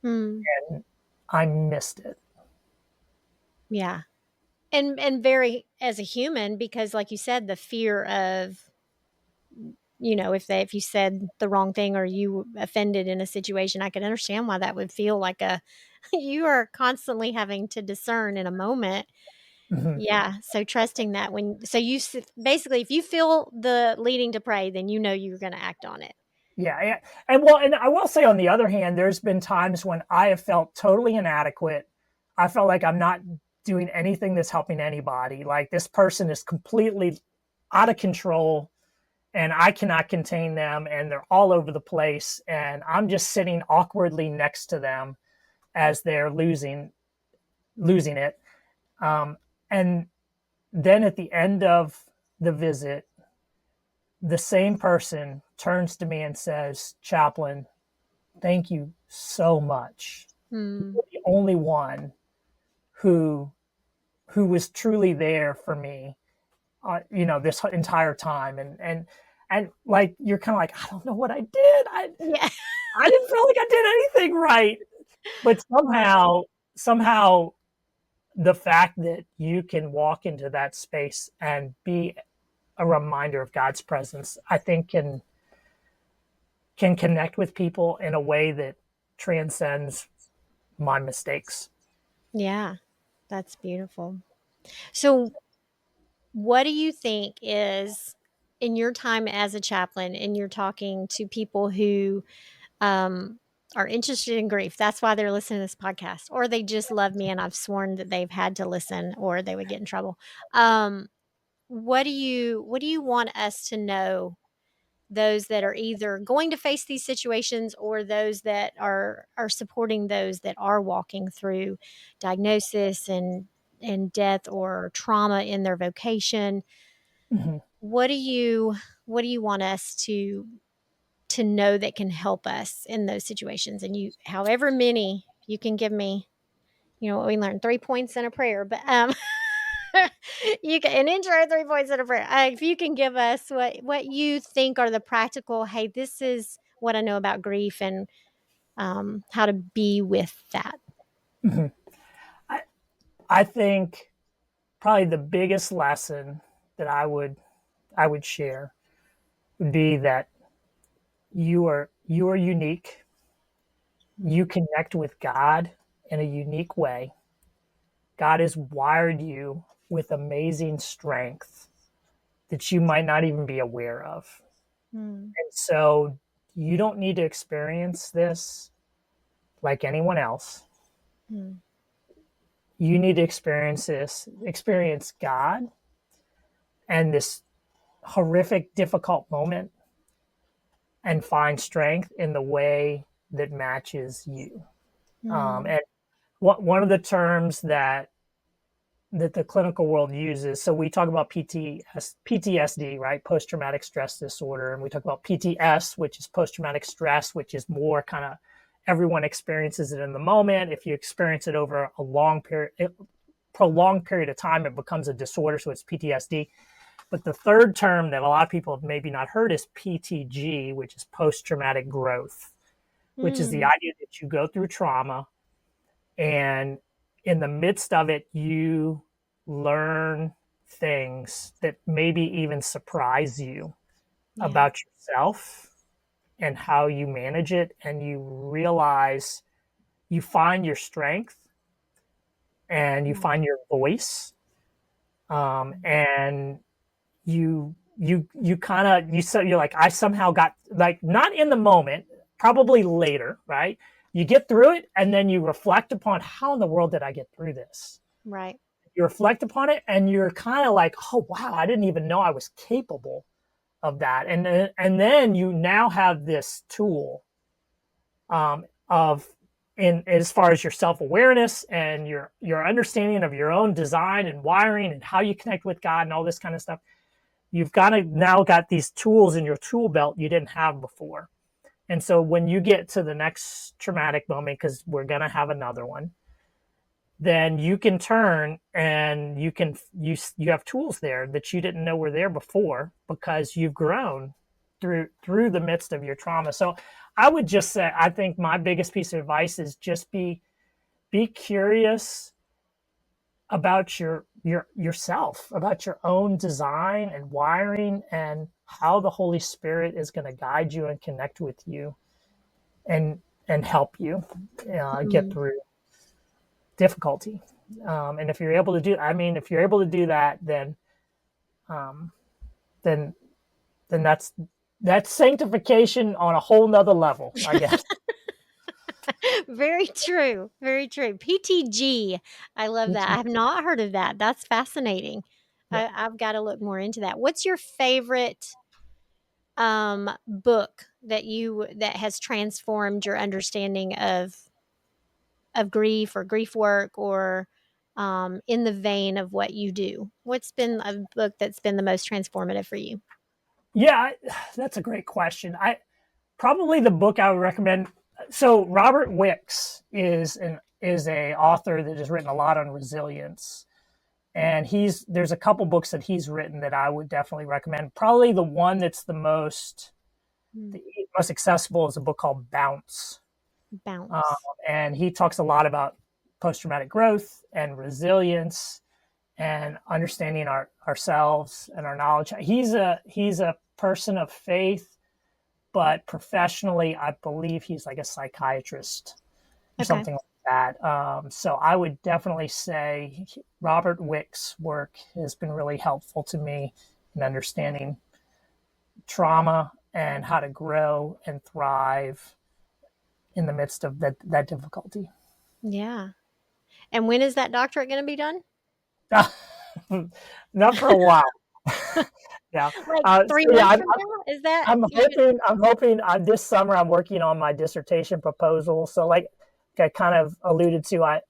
Mm. and I missed it. Yeah. And very as a human, because like you said, the fear of, if you said the wrong thing or you offended in a situation, I could understand why that would feel like a you are constantly having to discern in a moment. Mhm. Yeah, so trusting that basically, if you feel the leading to pray, then you're going to act on it. Yeah, and I will say on the other hand, there's been times when I have felt totally inadequate. I felt like I'm not doing anything that's helping anybody. Like this person is completely out of control, and I cannot contain them, and they're all over the place, and I'm just sitting awkwardly next to them as they're losing it. And then at the end of the visit, the same person turns to me and says, "Chaplain, thank you so much. Hmm. You're the only one who was truly there for me, this entire time." And like you're kind of like, I don't know what I did. Yeah. I didn't feel like I did anything right, but Right. somehow the fact that you can walk into that space and be a reminder of God's presence, I think can connect with people in a way that transcends my mistakes. Yeah, that's beautiful. So, what do you think is in your time as a chaplain and you're talking to people who um, are interested in grief? That's why they're listening to this podcast, or they just love me and I've sworn that they've had to listen or they would get in trouble. Um, what do you want us to know, those that are either going to face these situations or those that are supporting those that are walking through diagnosis and death or trauma in their vocation? Mhm. What do you want us to know that can help us in those situations? And you, however many you can give me, what we learned, 3 points in a prayer, but you can an intro, 3 points in a prayer. If you can give us what you think are the practical, hey, this is what I know about grief and how to be with that. Mhm. I, I think probably the biggest lesson that I would share would be that you are unique. You connect with God in a unique way. God has wired you with amazing strength that you might not even be aware of. Mm, And so you don't need to experience this like anyone else. mm, You need to experience God and this horrific, difficult moment and find strength in the way that matches you. mm, And one of the terms that the clinical world uses. So we talk about PTSD, right? Post traumatic stress disorder. And we talk about PTS, which is post traumatic stress, which is more kind of everyone experiences it in the moment. If you experience it over a prolonged period of time, it becomes a disorder. So it's PTSD. But the third term that a lot of people have maybe not heard is PTG, which is post traumatic growth, which is the mm, idea that you go through trauma and in the midst of it, you learn things that maybe even surprise you yeah. about yourself and how you manage it. And you realize you find your strength and you Yeah. find your voice. And you kind of you're like, I somehow got, like, not in the moment, probably later, right? You get through it and then you reflect upon, how in the world did I get through this? Right. You reflect upon it and you're kind of like, oh wow, I didn't even know I was capable of that. And then you now have this tool, of, in as far as your self-awareness and your understanding of your own design and wiring and how you connect with God and all this kind of stuff. You've got to now got these tools in your tool belt you didn't have before. And so when you get to the next traumatic moment, because we're going to have another one, then you can turn and you have tools there that you didn't know were there before because you've grown through the midst of your trauma. So I would just say, I think my biggest piece of advice is just be curious about yourself, about your own design and wiring, and how the Holy Spirit is going to guide you and connect with you and help you get through difficulty. And if you're able to do that, then that's sanctification on a whole nother level, I guess. Very true. Very true. PTG. I love that. I have not heard of that. That's fascinating. Yeah. I've got to look more into that. What's your favorite book that has transformed your understanding of grief or grief work, or in the vein of what you do? What's been a book that's been the most transformative for you? Yeah, that's a great question. Probably the book I would recommend. So Robert Wicks is a author that has written a lot on resilience, and there's a couple books that he's written that I would definitely recommend. Probably the one that's the most accessible is a book called Bounce. And he talks a lot about post-traumatic growth and resilience and understanding ourselves and our knowledge. He's a person of faith, but professionally, I believe he's like a psychiatrist or something like that. So I would definitely say Robert Wicks' work has been really helpful to me in understanding trauma and how to grow and thrive in the midst of that difficulty. Yeah. And when is that doctorate going to be done? Not for a while. Yeah. Like 3 months from now? Is that? I'm hoping this summer I'm working on my dissertation proposal. So like I kind of alluded to,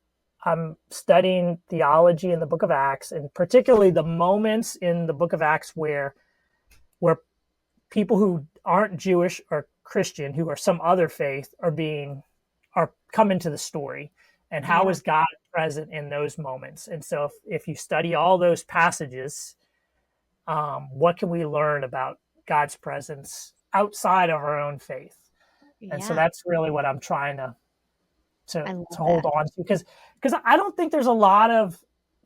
I'm studying theology in the book of Acts, and particularly the moments in the book of Acts where people who aren't Jewish or Christian, who are some other faith, are come into the story, and how is God present in those moments. And so if you study all those passages, what can we learn about God's presence outside of our own faith? And so that's really what I'm trying to hold on to, because I don't think there's a lot of,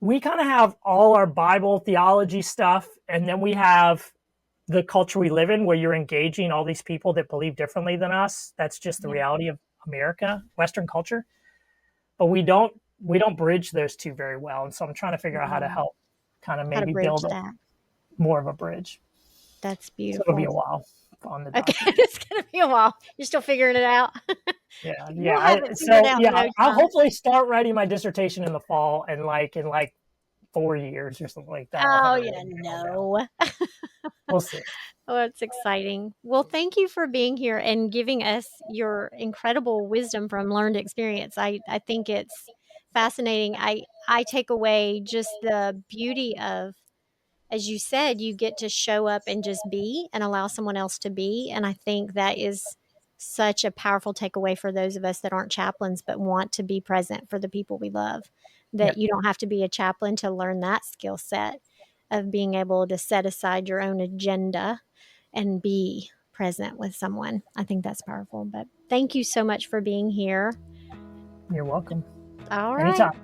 we kind of have all our Bible theology stuff, and then we have the culture we live in where you're engaging all these people that believe differently than us. That's just the reality of America, Western culture. But we don't bridge those two very well. And so I'm trying to figure out how to help kind of maybe build more of a bridge. That's beautiful. So it'll be a while on the document. It's going to be a while. You're still figuring it out. I'll hopefully start writing my dissertation in the fall, and in 4 years or something like that. Oh, no. We'll see. Oh, it's exciting. Well, thank you for being here and giving us your incredible wisdom from learned experience. I think it's fascinating. I take away just the beauty of, as you said, you get to show up and just be and allow someone else to be. And I think that is such a powerful takeaway for those of us that aren't chaplains but want to be present for the people we love, that you don't have to be a chaplain to learn that skill set of being able to set aside your own agenda and be present with someone. I think that's powerful. But thank you so much for being here. You're welcome. All right. Anytime.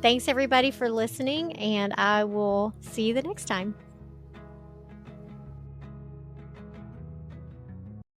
Thanks everybody for listening, and I will see you the next time.